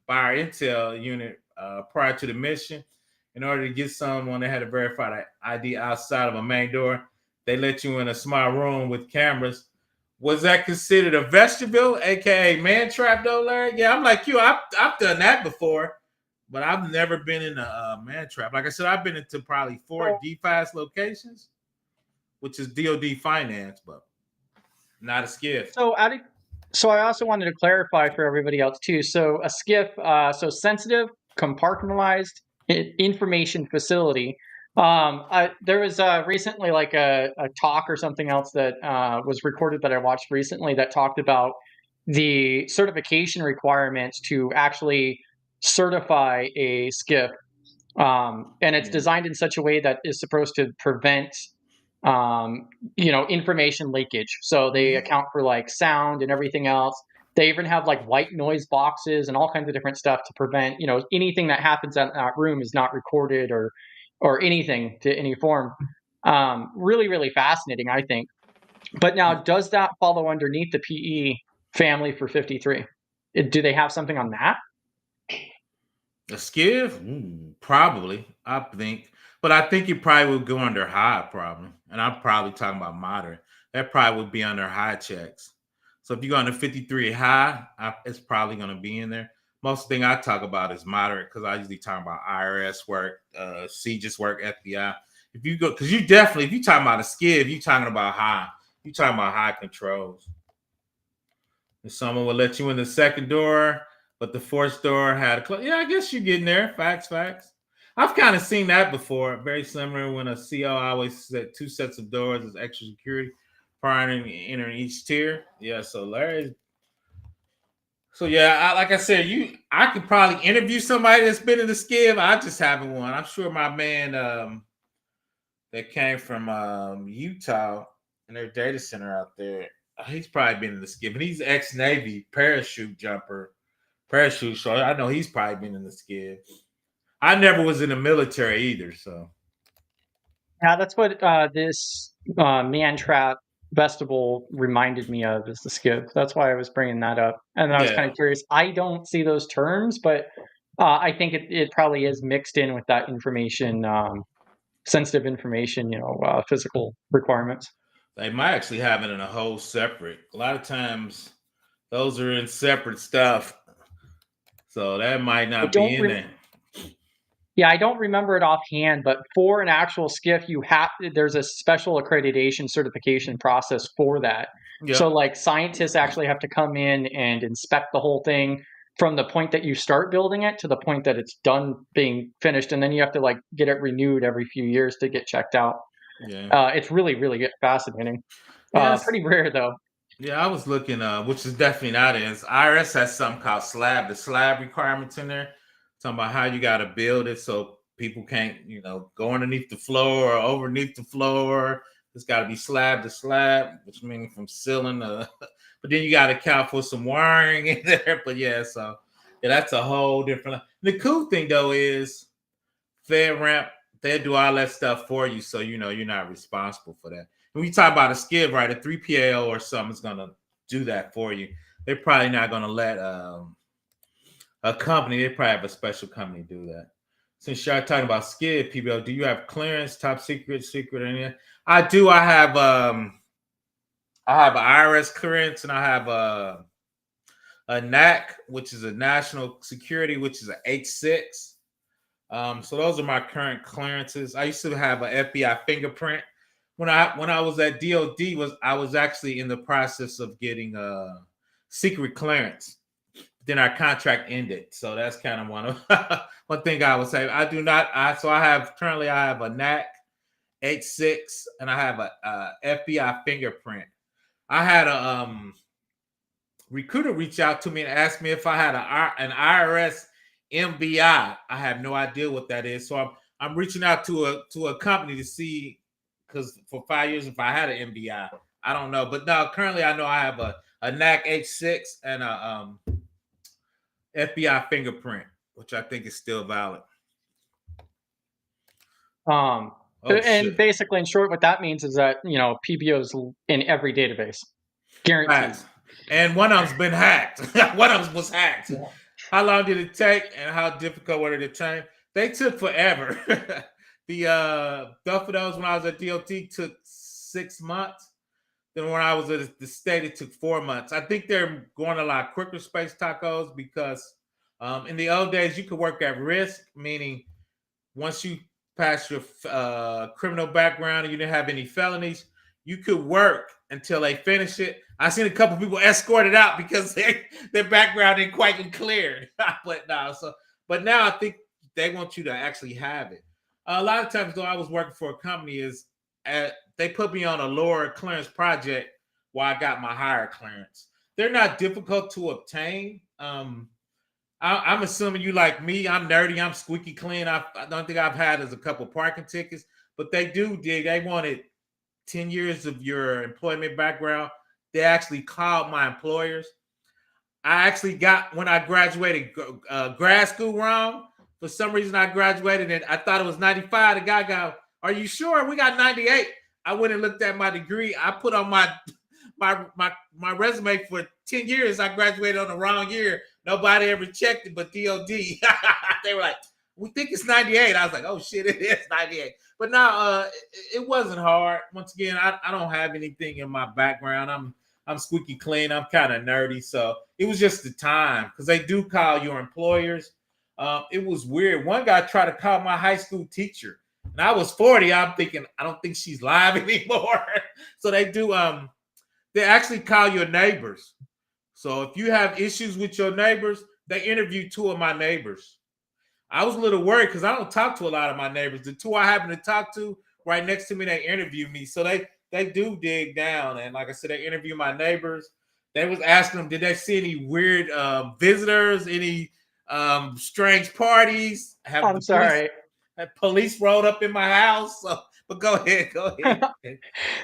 by our intel unit prior to the mission. in order to get someone that had a verified ID outside of a main door, they let you in a small room with cameras. Was that considered a vestibule, aka man trap, though, Larry? Yeah, I'm like you. I've done that before, but I've never been in a man trap. Like I said, I've been into probably 4 DFAS locations, which is DoD finance, but not a skiff. So I also wanted to clarify for everybody else too. So a SCIF, so sensitive, compartmentalized information facility. There was recently like a talk or something else that was recorded that I watched recently that talked about the certification requirements to actually certify a SCIF. And it's designed in such a way that is supposed to prevent information leakage. So they account for like sound and everything else. They even have like white noise boxes and all kinds of different stuff to prevent, anything that happens in that room is not recorded or anything to any form. Really, really fascinating, I think. But now, does that follow underneath the PE family for 53? Do they have something on that? A skiv? Probably, I think. But I think it probably would go under high, probably. And I'm probably talking about moderate. That probably would be under high checks. So if you go under 53 high, it's probably going to be in there. Most thing I talk about is moderate because I usually talk about IRS work, CJIS work, FBI. If you go, because if you're talking about a skiv, you're talking about high. You're talking about high controls. If someone will let you in the second door, but the fourth door had a close. Yeah, I guess you're getting there. Facts. I've kind of seen that before. Very similar when a CO always said 2 sets of doors as extra security prior to entering each tier. Yeah, so Larry. So yeah, like I said, I could probably interview somebody that's been in the skiv. I just haven't one. I'm sure my man that came from Utah in their data center out there. He's probably been in the skiv, and he's ex-Navy parachute jumper. So I know he's probably been in the skiv. I never was in the military either, so. Yeah, that's what this man trap vestibule reminded me of, is the skiv. That's why I was bringing that up. And I was kind of curious. I don't see those terms, but I think it probably is mixed in with that information, sensitive information, physical requirements. They might actually have it in a whole separate. A lot of times those are in separate stuff. So that might not be in there. Yeah, I don't remember it offhand, but for an actual skiff, there's a special accreditation certification process for that. Yep. So like scientists actually have to come in and inspect the whole thing from the point that you start building it to the point that it's done being finished. And then you have to like get it renewed every few years to get checked out. Yeah. It's really, really fascinating. Yes. Pretty rare though. Yeah, I was looking, which is definitely not in. IRS has something called the slab requirements in there. Talking about how you got to build it so people can't, go underneath the floor or underneath the floor. It's got to be slab to slab, which means from ceiling to. But then you got to account for some wiring in there. But yeah, so yeah, that's a whole different. The cool thing though is FedRAMP, they do all that stuff for you, so you're not responsible for that. When you talk about a skiv, right, a 3PAO or something is gonna do that for you. They're probably not gonna let a company, they probably have a special company do that. Since you're talking about skiv, people, do you have clearance, top secret, or anything? I do. I have an IRS clearance, and I have a NAC, which is a national security, which is an H6. So those are my current clearances. I used to have an FBI fingerprint. When I was at DOD, I was actually in the process of getting a secret clearance. Then our contract ended, so that's kind of one thing I would say. I do not. I have a NAC H6, and I have a FBI fingerprint. I had a recruiter reach out to me and ask me if I had an IRS MBI. I have no idea what that is, so I'm reaching out to a company to see, because for 5 years if I had an MBI, I don't know. But now currently I know I have a NAC H6 and a FBI fingerprint, which I think is still valid. Basically, in short, what that means is that PBO's in every database, guaranteed. And one of them's been hacked. One of them was hacked. Yeah. How long did it take, and how difficult was it to change? They took forever. Both of those when I was at DOT took 6 months. Then when I was at the state, it took 4 months. I think they're going a lot quicker space tacos because in the old days you could work at risk, meaning once you pass your criminal background and you didn't have any felonies, you could work until they finish it. I seen a couple people escorted out because their background didn't quite get cleared. But now I think they want you to actually have it. A lot of times, though, I was working for a company they put me on a lower clearance project while I got my higher clearance. They're not difficult to obtain. I'm assuming you like me. I'm nerdy. I'm squeaky clean. I don't think I've had as a couple parking tickets, but they do dig. They wanted 10 years of your employment background. They actually called my employers. I actually got, when I graduated grad school wrong. For some reason, I graduated and I thought it was 95. The guy go, "Are you sure? We got 98." I went and looked at my degree. I put on my resume for 10 years. I graduated on the wrong year. Nobody ever checked it but DOD. They were like, "We think it's 98." I was like, "Oh shit, it is 98." But now it wasn't hard. Once again, I don't have anything in my background. I'm squeaky clean. I'm kind of nerdy. So it was just the time because they do call your employers. It was weird. One guy tried to call my high school teacher. And I was 40. I'm thinking, I don't think she's live anymore. So they do, they actually call your neighbors. So if you have issues with your neighbors, they interview two of my neighbors. I was a little worried because I don't talk to a lot of my neighbors. The two I happen to talk to right next to me, they interview me. So they do dig down. And like I said, they interview my neighbors. They was asking them, did they see any weird visitors, any strange parties? I'm sorry. Police rolled up in my house. So, but go ahead.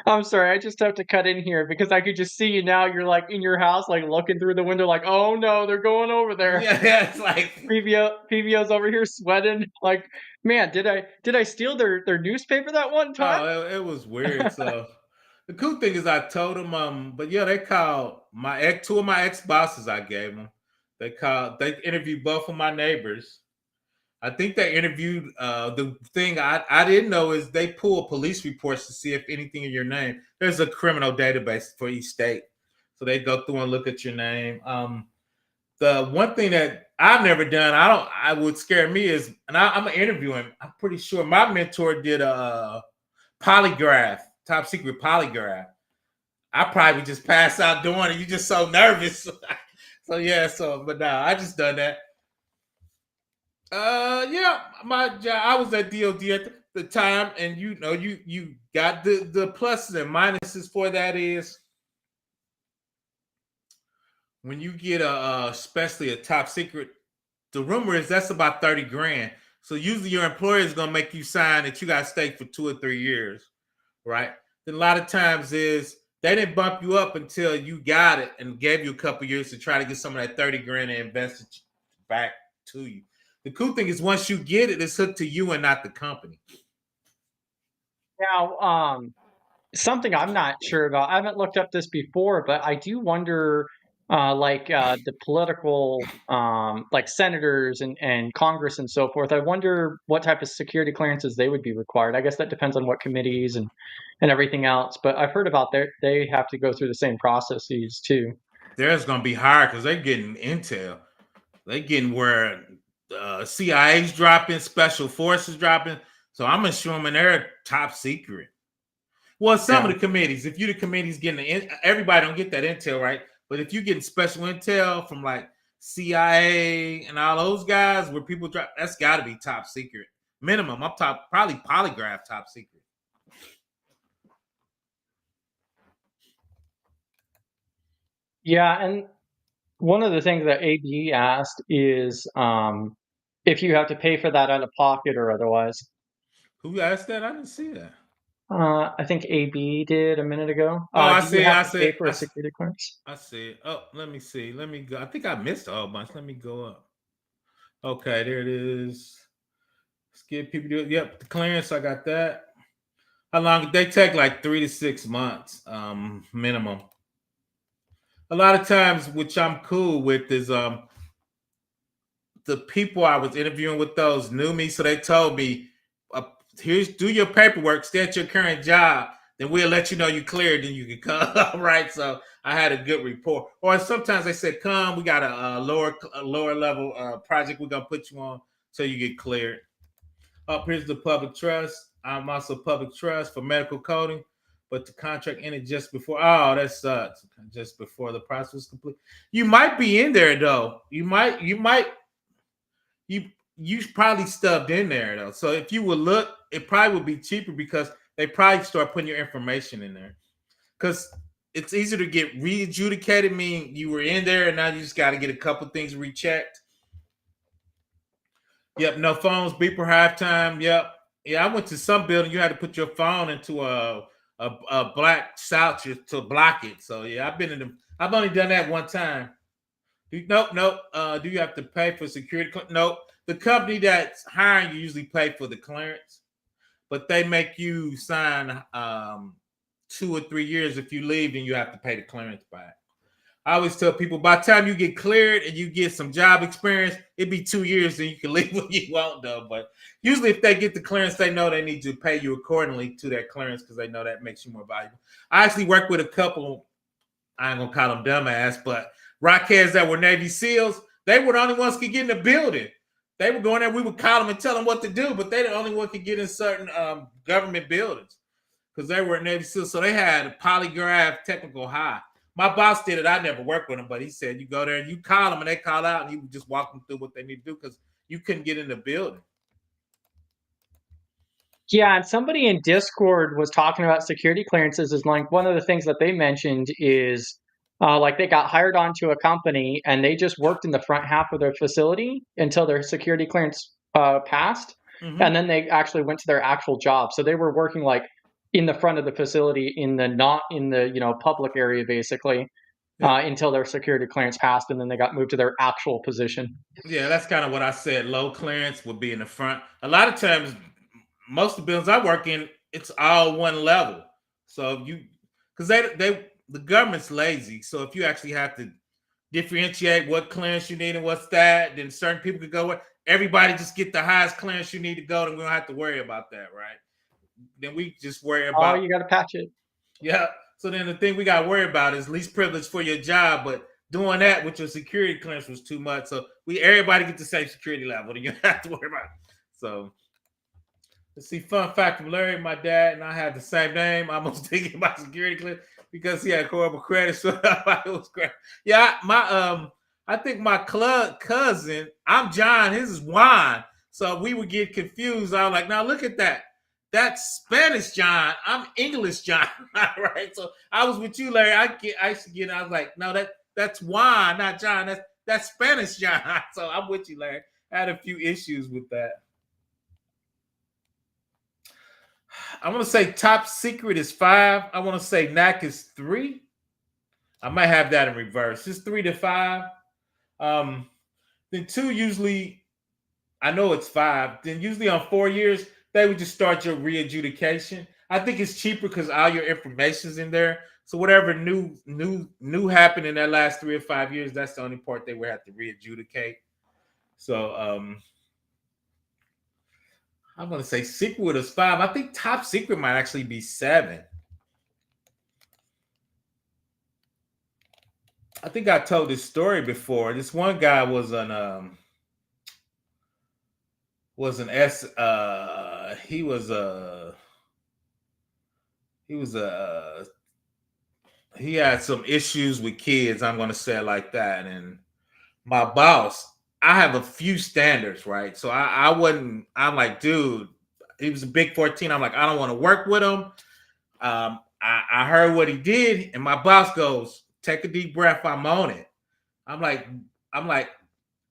I'm sorry. I just have to cut in here because I could just see you now. You're like in your house, like looking through the window, like, "Oh no, they're going over there." Yeah, it's like PVO's over here sweating. Like, man, did I steal their newspaper that one time? oh, it was weird. So the cool thing is I told them, but yeah, they called two of my ex bosses. I gave them. They interviewed both of my neighbors. I think they interviewed the thing I didn't know is they pull police reports to see if anything in your name. There's a criminal database for each state. So they go through and look at your name. The one thing that I've never done, I would scare me is, and I'm interviewing, I'm pretty sure my mentor did a polygraph, top secret polygraph. I probably would just pass out doing it. You're just so nervous. So yeah, but no, I just done that. Yeah, my job. I was at DOD at the time, and you got the pluses and minuses for that is when you get especially a top secret. The rumor is that's about 30 grand. So usually your employer is gonna make you sign that you got to stay for 2 or 3 years, right? Then a lot of times is they didn't bump you up until you got it and gave you a couple years to try to get some of that 30 grand and invest it back to you. The cool thing is once you get it, it's hooked to you and not the company. Now, something I'm not sure about. I haven't looked up this before, but I do wonder, the political, like senators and Congress and so forth. I wonder what type of security clearances they would be required. I guess that depends on what committees and everything else. But I've heard about they have to go through the same processes too. There's gonna be higher because they're getting intel. They getting where CIA's dropping, special forces dropping. So I'm assuming they're top secret. Well, some of the committees, if you the committees getting everybody don't get that intel, right? But if you getting special intel from like CIA and all those guys where people drop, that's got to be top secret. Minimum, up top, probably polygraph top secret. Yeah, and one of the things that AB asked is if you have to pay for that out of pocket or otherwise. Who asked that? I didn't see that. I think AB did a minute ago. Oh, I do see. you have I to see. pay for a security clearance? I see it. Oh, let me see. Let me go. I think I missed a whole bunch. Let me go up. Okay, there it is. Skip people do it. Yep, the clearance. I got that. How long? They take like 3 to 6 months, minimum. A lot of times, which I'm cool with, is the people I was interviewing with those knew me, so they told me, "Here's do your paperwork, stay at your current job, then we'll let you know you cleared, then you can come." Right? So I had a good report. Or sometimes they said, "Come, we got a lower level project we're gonna put you on, so you get cleared." Up here's the public trust. I'm also public trust for medical coding, but the contract ended just before. Oh, that sucks. Just before the process was complete. You might be in there though. You you probably stubbed in there though. So if you would look, it probably would be cheaper because they probably start putting your information in there. Because it's easier to get re-adjudicated, meaning you were in there and now you just got to get a couple things rechecked. Yep, no phones, beeper halftime. Yep. Yeah, I went to some building. You had to put your phone into a black pouch to block it. So yeah, I've been in them. I've only done that one time. Nope. Do you have to pay for security? Nope. The company that's hiring you usually pay for the clearance, but they make you sign 2 or 3 years. If you leave, then you have to pay the clearance back. I always tell people by the time you get cleared and you get some job experience, it'd be 2 years and you can leave when you want though. But usually if they get the clearance, they know they need to pay you accordingly to that clearance because they know that makes you more valuable. I actually work with a couple, I ain't gonna call them dumbass, but rockheads that were Navy SEALs. They were the only ones who could get in the building. They would go in there, we would call them and tell them what to do, but they the only one could get in certain government buildings because they were Navy SEALs. So they had a polygraph technical high. My boss did it. I never worked with him, but he said you go there and you call them and they call out and you just walk them through what they need to do because you couldn't get in the building. Yeah, and somebody in Discord was talking about security clearances. Is like one of the things that they mentioned is like they got hired onto a company and they just worked in the front half of their facility until their security clearance passed, and then they actually went to their actual job. So they were working like in the front of the facility, in the not in the public area, basically, until their security clearance passed, and then they got moved to their actual position. Yeah, that's kind of what I said. Low clearance would be in the front. A lot of times, most of the buildings I work in, it's all one level. So if you, because the government's lazy. So if you actually have to differentiate what clearance you need and what's that, then certain people could go. Everybody just get the highest clearance you need to go, and we don't have to worry about that, right? Then we just worry about. Oh, you got to patch it. Yeah. So then the thing we got to worry about is least privilege for your job, but doing that with your security clearance was too much. So everybody get the same security level, and you don't have to worry about it. So let's see. Fun fact from Larry: my dad and I had the same name. I was thinking about security clearance because he had horrible credit. So it was great. Yeah, I think my cousin, I'm John, his is Juan. So we would get confused. I was like, now look at that. That's Spanish John. I'm English John. Right. So I was with you, Larry. I used to get, I was like, no, that's Juan, not John. That's Spanish John. So I'm with you, Larry. I had a few issues with that. I want to say top secret is 5. I want to say NAC is 3. I might have that in reverse. It's 3 to 5. Then 2 usually, I know it's 5. Then usually on 4 years, they would just start your re-adjudication. I think it's cheaper because all your information's in there. So whatever new happened in that last 3 or 5 years, that's the only part they would have to re-adjudicate. So I'm gonna say secret is 5. I think top secret might actually be 7. I think I told this story before. This one guy was an S. He had some issues with kids. I'm going to say it like that. And my boss, I have a few standards, right? So I wasn't. I'm like, dude, he was a big 14. I'm like, I don't want to work with him. I heard what he did, and my boss goes, take a deep breath. I'm on it. I'm like,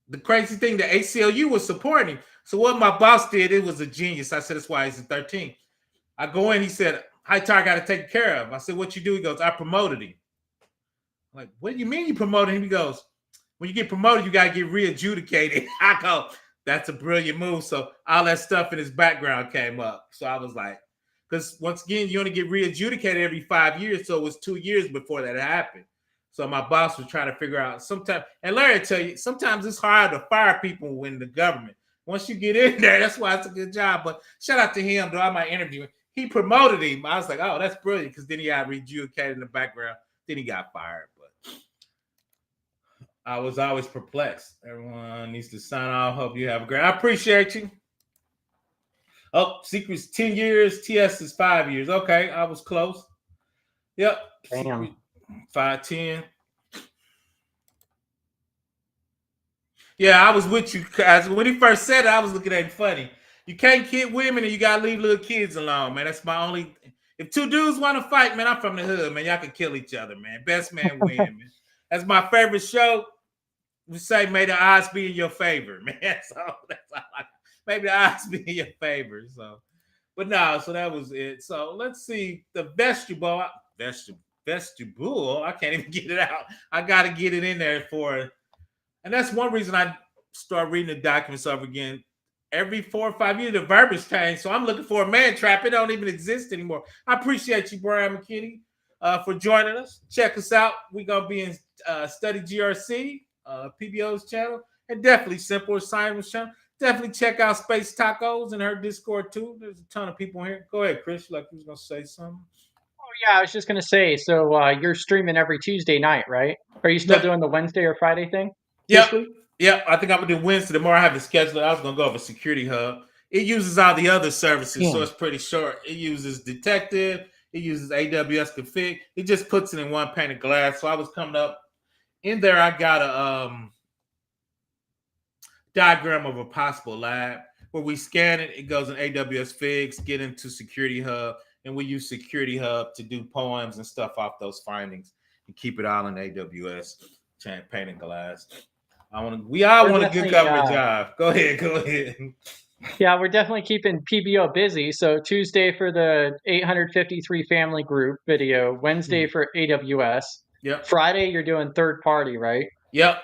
the crazy thing, the ACLU was supporting him. So what my boss did, it was a genius. I said, that's why he's in 13. I go in, he said, Hightower got to take care of. I said, what you do? He goes, I promoted him. I'm like, what do you mean you promoted him? He goes, when you get promoted, you got to get re-adjudicated. I go, that's a brilliant move. So all that stuff in his background came up. So I was like, because once again, you only get re-adjudicated every 5 years. So it was 2 years before that happened. So my boss was trying to figure out sometimes, and Larry tell you, sometimes it's hard to fire people when the government. Once you get in there, that's why it's a good job. But shout out to him, though. I might interview him. He promoted him. I was like, oh, that's brilliant, because then he got rejudicated in the background. Then he got fired. But I was always perplexed. Everyone needs to sign off. Hope you have a great. I appreciate you. Oh, Secret's 10 years. TS is 5 years. Okay, I was close. Yep. Damn. 510. Yeah, I was with you guys. When he first said it, I was looking at him funny. You can't kid women and you gotta leave little kids alone, man. That's my only. If two dudes want to fight, man, I'm from the hood, man. Y'all can kill each other, man. Best man win, man. That's my favorite show. We say, may the odds be in your favor, man. So that's all maybe the odds be in your favor. So, but no, so that was it. So let's see the vestibule. I can't even get it out. I got to get it in there for. And that's one reason I start reading the documents over again. Every 4 or 5 years, the verbiage change. So I'm looking for a man trap. It don't even exist anymore. I appreciate you, Brian McKinney, for joining us. Check us out. We're going to be in Study GRC, PBO's channel, and definitely Simple Assignments channel. Definitely check out Space Tacos and her Discord, too. There's a ton of people here. Go ahead, Chris. Like you was going to say something. Oh, yeah, I was just going to say, so you're streaming every Tuesday night, right? Are you still doing the Wednesday or Friday thing? Yep. I think I'm gonna do Wednesday. Tomorrow I have to schedule it. I was gonna go over Security Hub. It uses all the other services, so it's pretty short. It uses Detective. It uses AWS Config. It just puts it in one pane of glass. So I was coming up in there. I got a diagram of a possible lab where we scan it. It goes in AWS Figs, get into Security Hub, and we use Security Hub to do poems and stuff off those findings and keep it all in AWS pane of glass. We all want a good government job. Go ahead. Yeah, we're definitely keeping PBO busy. So Tuesday for the 853 family group video, Wednesday for AWS. Yep. Friday you're doing third party, right? Yep.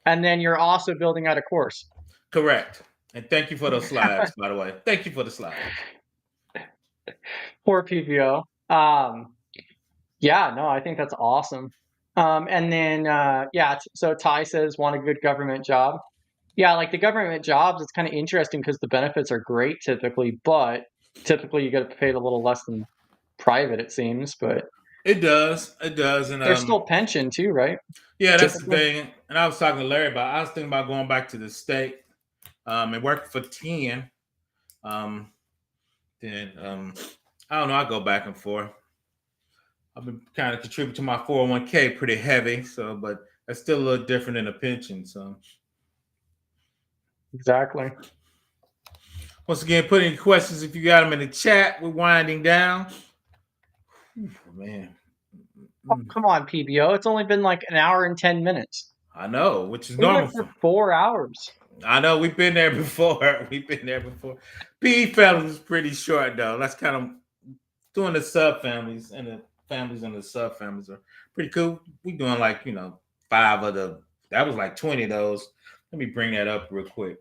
And then you're also building out a course. Correct. And thank you for those slides, by the way. Thank you for the slides. Poor PBO. Yeah, no, I think that's awesome. And then, so Ty says, want a good government job. Yeah, like the government jobs, it's kind of interesting because the benefits are great typically, but typically you get paid a little less than private, it seems. But it does. And there's still pension too, right? Yeah, that's the thing. And I was talking to Larry about. I was thinking about going back to the state and working for 10. Then I don't know. I go back and forth. I've been kind of contributing to my 401k pretty heavy, so but that's still a little different than a pension. So exactly. Once again, put any questions if you got them in the chat. We're winding down. Man. Oh, come on, PBO. It's only been like an hour and 10 minutes. I know, which is normal. For 4 hours. I know, we've been there before. PE families is pretty short, though. That's kind of doing the sub families, and the families and the sub families are pretty cool. We doing 5 of the, that was like 20 of those. Let me bring that up real quick.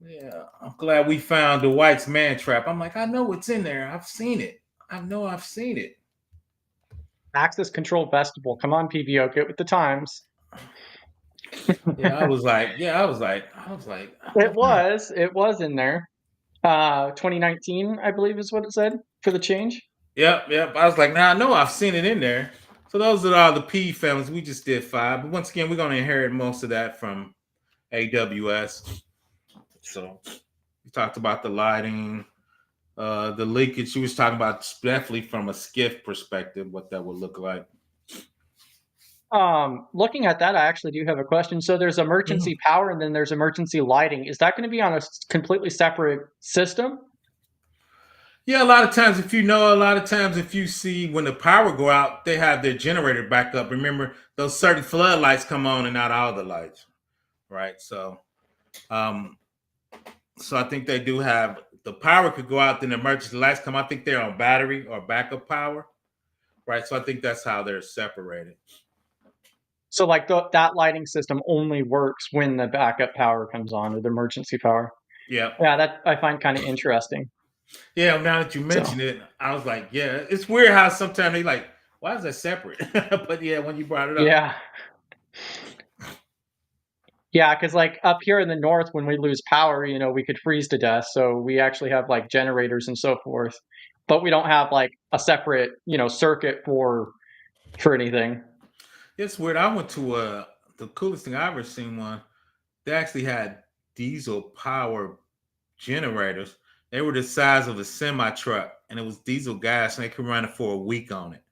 Yeah, I'm glad we found the White's man trap. I'm like, I know it's in there. I've seen it. I've seen it. Access control vestibule. Come on, PBO, get with the times. I was like, it was in there. 2019, I believe is what it said for the change. Yep. I was like, I know I've seen it in there. So those are all the P families. We just did 5. But once again, we're going to inherit most of that from AWS. So we talked about the lighting, the leakage. She was talking about definitely from a SCIF perspective, what that would look like. Looking at that, I actually do have a question. So there's emergency power and then there's emergency lighting. Is that going to be on a completely separate system? Yeah, a lot of times if you see when the power go out, they have their generator back up. Remember, those certain floodlights come on and not all the lights, right? So I think they do have, the power could go out, then the emergency lights come. I think they're on battery or backup power, right? So I think that's how they're separated. So like that lighting system only works when the backup power comes on, or the emergency power. Yeah, that I find kind of interesting. Yeah, now that you mention it, I was like, yeah, it's weird how sometimes they why is that separate? But yeah, when you brought it up, Yeah. Yeah, because like up here in the north, when we lose power, we could freeze to death. So we actually have like generators and so forth, but we don't have like a separate, circuit for anything. it's weird. I went to the coolest thing I ever seen one. They actually had diesel power generators. They were the size of a semi truck, and it was diesel gas, and they could run it for a week on it.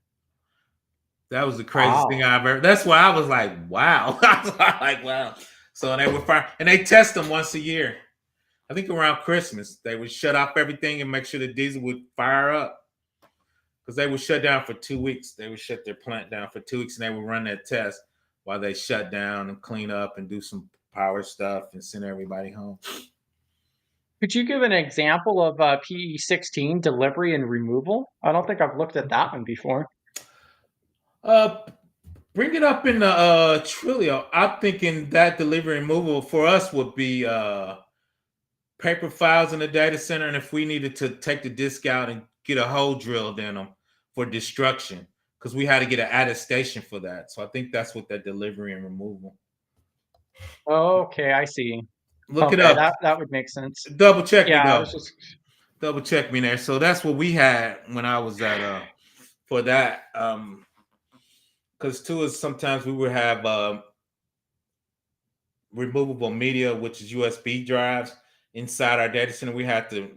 That was the craziest thing Wow. I ever. That's why I was like, wow. I was like, wow. So they were fire, and they test them once a year. I think around Christmas they would shut off everything and make sure the diesel would fire up because they would shut down for 2 weeks. They would shut their plant down for 2 weeks, and they would run that test while they shut down and clean up and do some power stuff and send everybody home. Could you give an example of PE16 delivery and removal? I don't think I've looked at that one before. Uh, Bring it up in the Trilio. I'm thinking that delivery removal for us would be paper files in the data center, and if we needed to take the disk out and get a hole drilled in them for destruction, because we had to get an attestation for that. So I think that's what that delivery and removal. Okay, I see. Look it Okay, up. that would make sense. Double check me Yeah, I though. was just Double check me there. So that's what we had when I was at for that. Because too is sometimes we would have removable media, which is USB drives inside our data center. We had to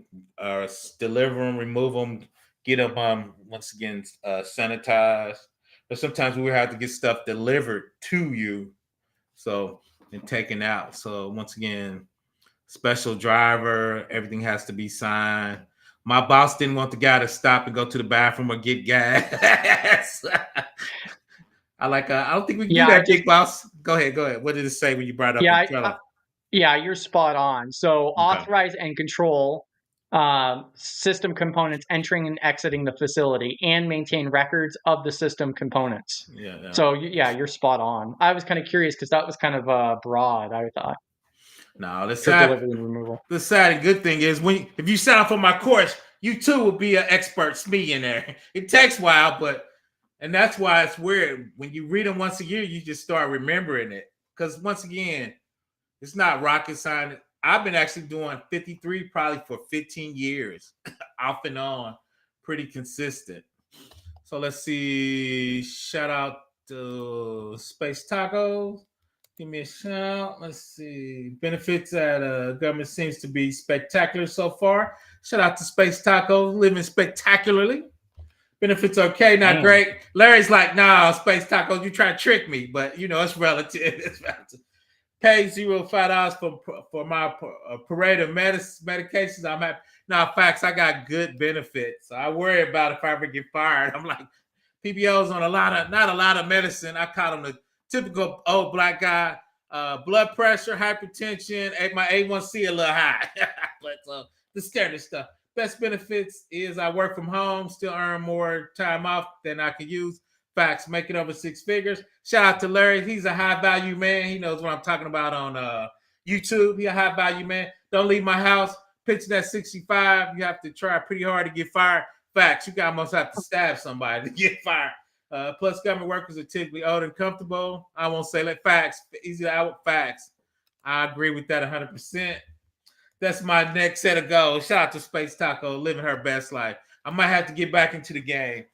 deliver them, remove them, get them once again sanitized. But sometimes we would have to get stuff delivered to you, so and taken out. So once again, special driver, everything has to be signed. My boss didn't want the guy to stop and go to the bathroom or get gas. I don't think we can do yeah, I that, just big boss. Go ahead, go ahead. What did it say when you brought up yeah, the I, Trello? yeah, you're spot on. So Okay. authorize and control system components entering and exiting the facility and maintain records of the system components. Yeah, yeah. So yeah, you're spot on. I was kind of curious because that was kind of broad, I thought, No, for delivery and removal. the sad and good thing is if you sign up for my course, you too will be an expert SME in there. It takes a while, and that's why it's weird. When you read them once a year, you just start remembering it. Because once again, it's not rocket science. I've been actually doing 53 probably for 15 years, off and on, pretty consistent. So let's see. Shout out to Space Tacos. Give me a shout. Let's see. Benefits at government seems to be spectacular so far. Shout out to Space Tacos, living spectacularly. Benefits okay, not Dang. great. Larry's like, nah, Space Tacos, you try to trick me, but it's relative. It's relative. Pay $0 for my parade of medications. I'm happy. Now, facts, I got good benefits. So I worry about if I ever get fired. I'm like, PBO's on not a lot of medicine. I call them the typical old black guy. Blood pressure, hypertension, my A1C a little high. But the standard stuff. Best benefits is I work from home, still earn more time off than I can use. Facts, make it over six figures. Shout out to Larry. He's a high value man. He knows what I'm talking about on YouTube. He's a high value man. Don't leave my house. Pitching at 65. You have to try pretty hard to get fired. Facts, you almost have to stab somebody to get fired. Plus, government workers are typically old and comfortable. I won't say like facts. Easy out facts. I agree with that 100%. That's my next set of goals. Shout out to Space Taco, living her best life. I might have to get back into the game.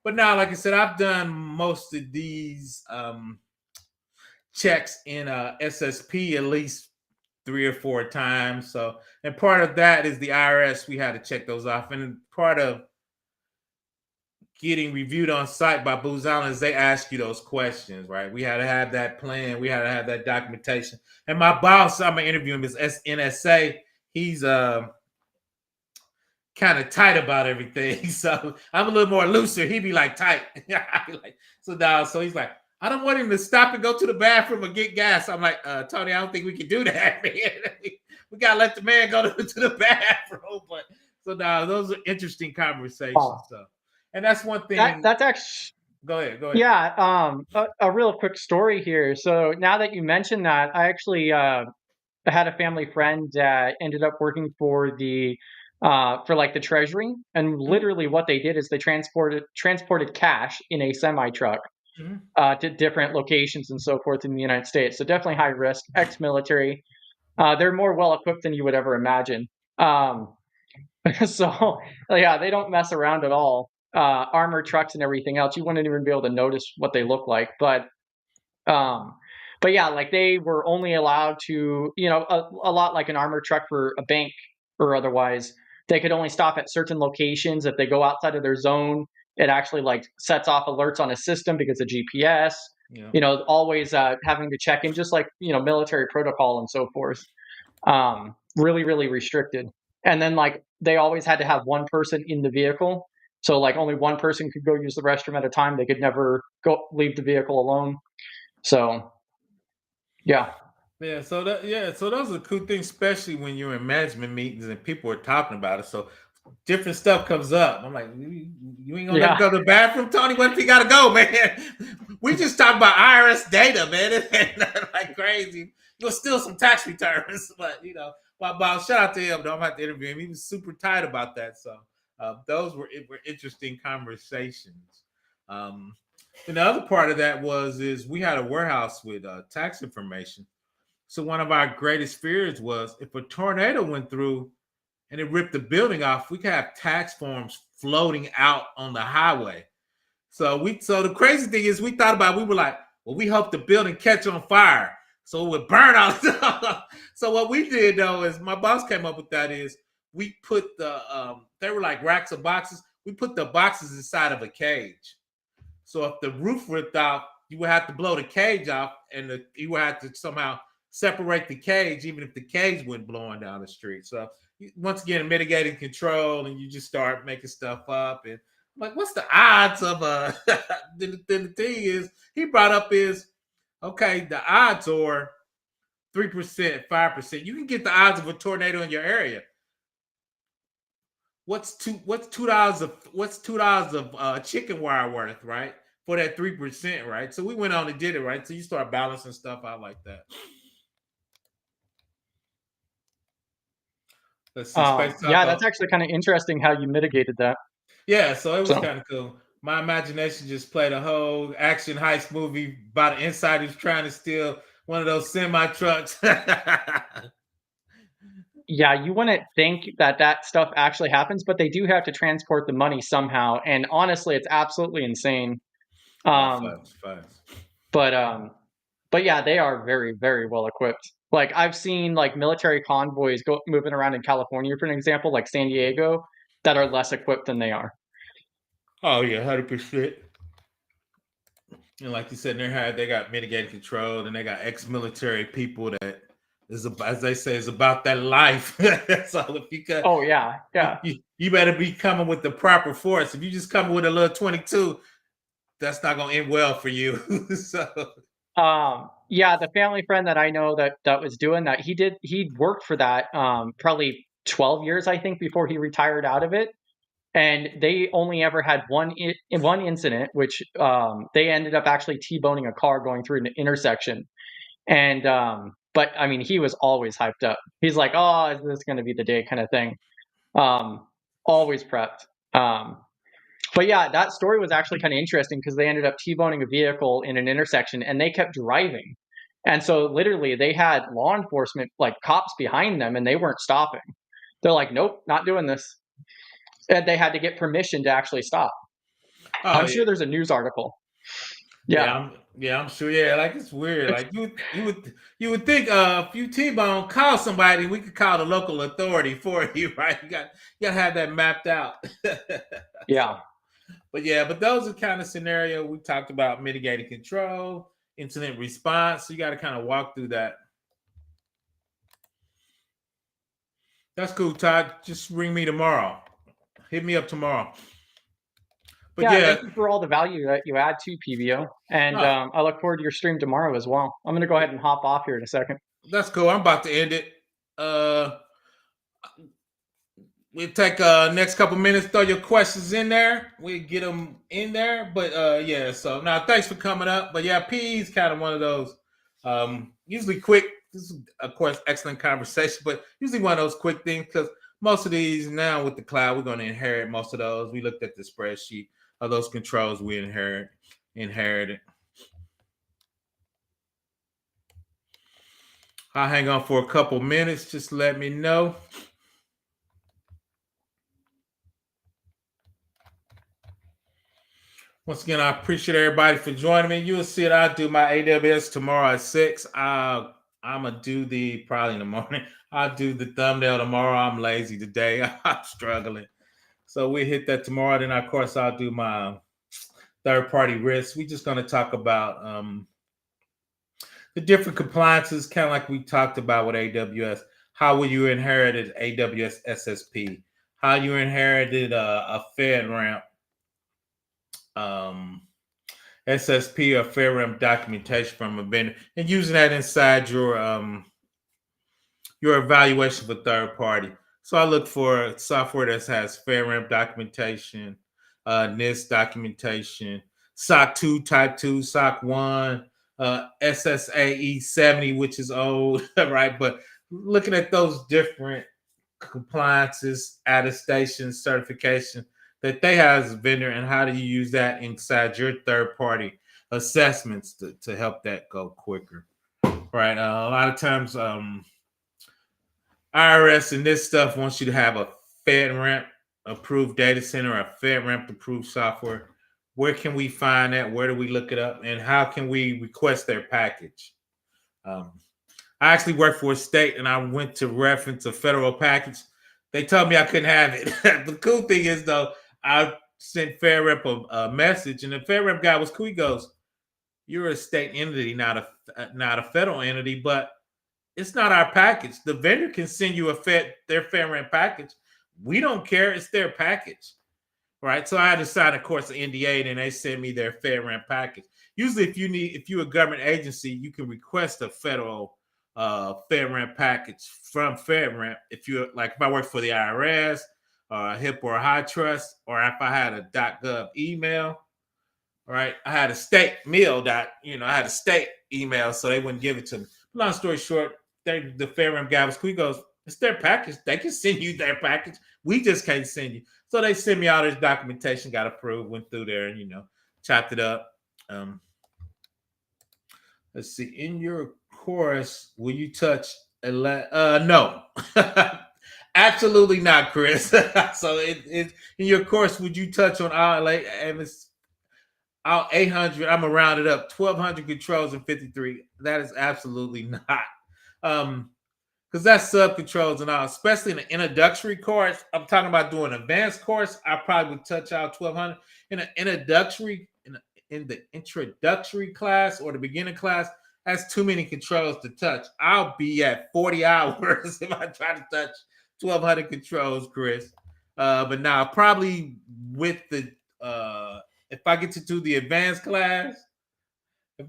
But now, like I said, I've done most of these checks in SSP at least 3 or 4 times. So, and part of that is the IRS. We had to check those off. And part of getting reviewed on site by Booz Allen is they ask you those questions, right? We had to have that plan. We had to have that documentation. And my boss, I'm going to interview him, is NSA. He's kind of tight about everything. So I'm a little more looser. He'd be like tight. So he's like, I don't want him to stop and go to the bathroom or get gas. I'm like, Tony, I don't think we can do that, man. We gotta let the man go to the bathroom. But so now those are interesting conversations. Oh, So, and that's one thing. that's actually Go ahead. yeah. A real quick story here. So now that you mentioned that, I actually I had a family friend that ended up working for the for like the treasury. And literally what they did is they transported cash in a semi truck to different locations and so forth in the United States. So definitely high risk, ex-military. They're more well equipped than you would ever imagine. So yeah, they don't mess around at all. Armored trucks and everything else, you wouldn't even be able to notice what they look like. Um, but yeah, like they were only allowed to, a lot like an armored truck for a bank or otherwise. They could only stop at certain locations. If they go outside of their zone, it actually like sets off alerts on a system because of GPS. Yeah. Always having to check in, just like military protocol and so forth. Really, really restricted. And then like they always had to have one person in the vehicle. So like only one person could go use the restroom at a time. They could never leave the vehicle alone. So yeah. So those are cool things, especially when you're in management meetings and people are talking about it. So different stuff comes up. I'm like, you ain't gonna let him go to the bathroom, Tony? What if he gotta go, man? We just talk about IRS data, man. It's like crazy. You'll steal some tax returns, but shout out to him. Don't have to interview him. He was super tight about that. So those were interesting conversations. And the other part of that is we had a warehouse with tax information. So one of our greatest fears was if a tornado went through and it ripped the building off, we could have tax forms floating out on the highway. So the crazy thing is we were like, well, we hope the building catch on fire so it would burn out. So what we did though is my boss came up with that is we put they were like racks of boxes. We put the boxes inside of a cage. So if the roof ripped off, you would have to blow the cage off and you would have to somehow separate the cage, even if the cage went blowing down the street. So once again, mitigating control, and you just start making stuff up. And I'm like, what's the odds of then the thing is he brought up is okay, the odds are 3%, 5%. You can get the odds of a tornado in your area. What's $2 of chicken wire worth, right? For that 3%, right? So we went on and did it, right? So you start balancing stuff out like that. That's actually kind of interesting how you mitigated that. Yeah, so it was kind of cool. My imagination just played a whole action heist movie about an insider who's trying to steal one of those semi trucks. Yeah, you wouldn't think that stuff actually happens, but they do have to transport the money somehow. And honestly, it's absolutely insane. But yeah, they are very, very well equipped. Like I've seen like military convoys moving around in California, for an example, like San Diego, that are less equipped than they are. Oh yeah, 100%. And like you said, they got mitigated control, and they got ex-military people that is, as they say, is about that life. So if you could, you better be coming with the proper force. If you just come with a little 22, that's not going to end well for you. The family friend that I know that was doing that, he worked for that probably 12 years, I think, before he retired out of it. And they only ever had one incident, which they ended up actually T-boning a car going through an intersection. And but I mean, he was always hyped up. He's like, "Oh, is this going to be the day?" kind of thing. Always prepped. But yeah, that story was actually kind of interesting because they ended up T-boning a vehicle in an intersection, and they kept driving. And so literally, they had law enforcement, like cops, behind them, and they weren't stopping. They're like, "Nope, not doing this." And they had to get permission to actually stop. I'm sure there's a news article. I'm sure. Yeah, like it's weird. Like you would think if you T-bone, call somebody, we could call the local authority for you, right? You got to have that mapped out. Yeah. But those are kind of scenario we talked about: mitigating control, incident response. So you got to kind of walk through that. That's cool, Todd. Just ring me tomorrow. Hit me up tomorrow. But thank you for all the value that you add to PBO. And I look forward to your stream tomorrow as well. I'm going to go ahead and hop off here in a second. That's cool. I'm about to end it. We'll take next couple minutes, throw your questions in there. We'll get them in there. But so now thanks for coming up. But yeah, PE is kind of one of those usually quick. This is, of course, excellent conversation, but usually one of those quick things because most of these now with the cloud, we're going to inherit most of those. We looked at the spreadsheet of those controls we inherited. I'll hang on for a couple minutes. Just let me know. Once again, I appreciate everybody for joining me. You'll see it. I'll do my AWS tomorrow at 6. I'm gonna do the probably in the morning. I'll do the thumbnail tomorrow. I'm lazy today. I'm struggling. So we hit that tomorrow. Then of course I'll do my third-party risk. We're just gonna talk about the different compliances, kind of like we talked about with AWS. How will you inherited AWS SSP? How you inherited a FedRAMP SSP or FedRAMP documentation from a vendor, and using that inside your evaluation for third party. So I look for software that has FedRAMP documentation, NIST documentation, SOC 2, Type 2, SOC 1, SSAE 70, which is old, right? But looking at those different compliances, attestations, certification that they have as a vendor, and how do you use that inside your third party assessments to help that go quicker, right? A lot of times, IRS and this stuff wants you to have a FedRAMP approved data center or a FedRAMP approved software. Where can we find that? Where do we look it up? And how can we request their package? I actually worked for a state and I went to reference a federal package. They told me I couldn't have it. The cool thing is, though, I sent FedRAMP a message, and the FedRAMP guy was cool. He goes, "You're a state entity, not a federal entity, but it's not our package. The vendor can send you their FedRAMP package. We don't care. It's their package." Right. So I had to sign, of course, an NDA, and they send me their FedRAMP package. Usually, if you're a government agency, you can request a federal FedRAMP package from FedRAMP. If I work for the IRS or a HIP or a high trust, or if I had a .gov email, right? I had a state mail I had a state email, so they wouldn't give it to me. Long story short, the FedRAMP guy was cool. He goes, "It's their package. They can send you their package. We just can't send you." So they sent me all this documentation, got approved, went through there, and chopped it up. Let's see. In your course, will you touch no. Absolutely not, Chris. So in your course, would you touch on all 800? I'm gonna round it up. 1,200 controls and 53. That is absolutely not. Because that's sub controls and all, especially in the introductory course. I'm talking about doing an advanced course. I probably would touch out 1,200 in an in the introductory class or the beginning class. That's too many controls to touch. I'll be at 40 hours if I try to touch 1,200 controls, Chris. But now probably with the if I get to do the advanced class, with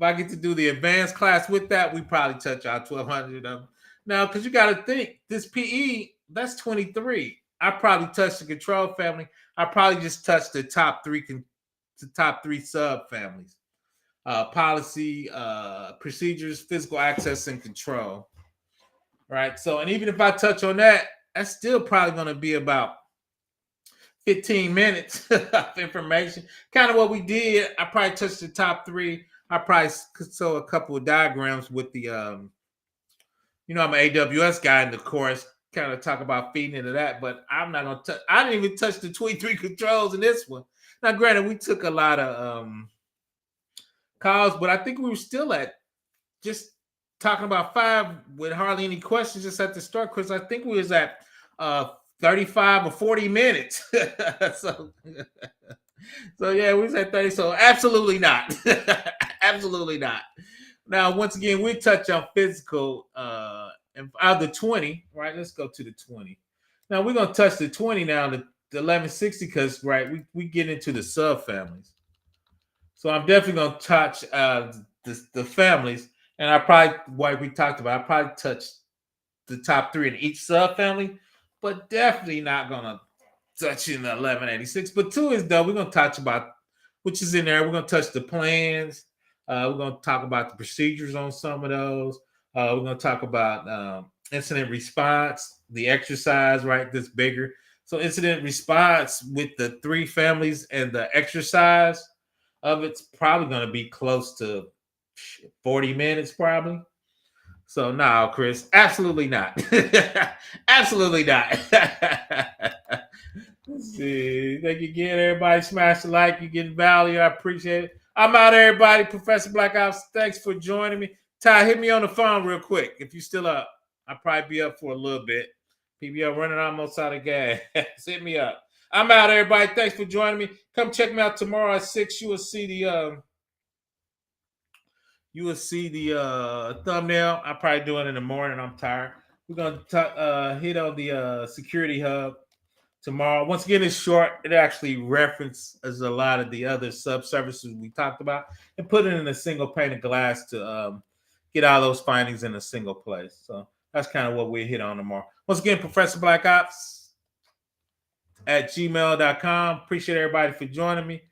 that, we probably touch our 1,200 of them. Now, because you got to think, this PE, that's 23. I probably touched the control family. I probably just touched the top three sub families. Policy, procedures, physical access, and control. Right. So, and even if I touch on that, that's still probably going to be about 15 minutes of information. Kind of what we did. I probably touched the top three. I probably saw a couple of diagrams with the, I'm an AWS guy in the course, kind of talk about feeding into that, but I'm not going to touch. I didn't even touch the 23 controls in this one. Now, granted, we took a lot of calls, but I think we were still at just talking about 5 with hardly any questions just at the start, because I think we was at 35 or 40 minutes. So yeah, we was at 30. So absolutely not. Absolutely not. Now, once again, we touch on physical and out of the 20, right? Let's go to the 20. Now we're gonna touch the 20 now, the 1160, because we get into the sub families. So I'm definitely gonna touch the families, and I probably what we talked about. I probably touch the top 3 in each sub family, but definitely not gonna touch in the 1186. But 2 is though we're gonna touch about, which is in there. We're gonna touch the plans. We're gonna talk about the procedures on some of those. We're gonna talk about incident response, the exercise, right? This bigger. So incident response with the 3 families and the exercise of it's probably going to be close to 40 minutes, probably. So no, Chris, absolutely not. Absolutely not. Let's see. Thank you again, everybody. Smash the like. You getting value. I appreciate it. I'm out, everybody. Professor Black Ops, thanks for joining me. Ty, hit me on the phone real quick if you still up. I'll probably be up for a little bit. PBL running almost out of gas. Hit me up. I'm out, everybody. Thanks for joining me. Come check me out tomorrow at 6. You will see the thumbnail. I'll probably do it in the morning. I'm tired. We're gonna hit on the security hub tomorrow. Once again, it's short. It actually references a lot of the other subservices we talked about and put it in a single pane of glass to get all those findings in a single place. So that's kind of what we hit on tomorrow. Once again, Professor Black Ops at gmail.com. Appreciate everybody for joining me.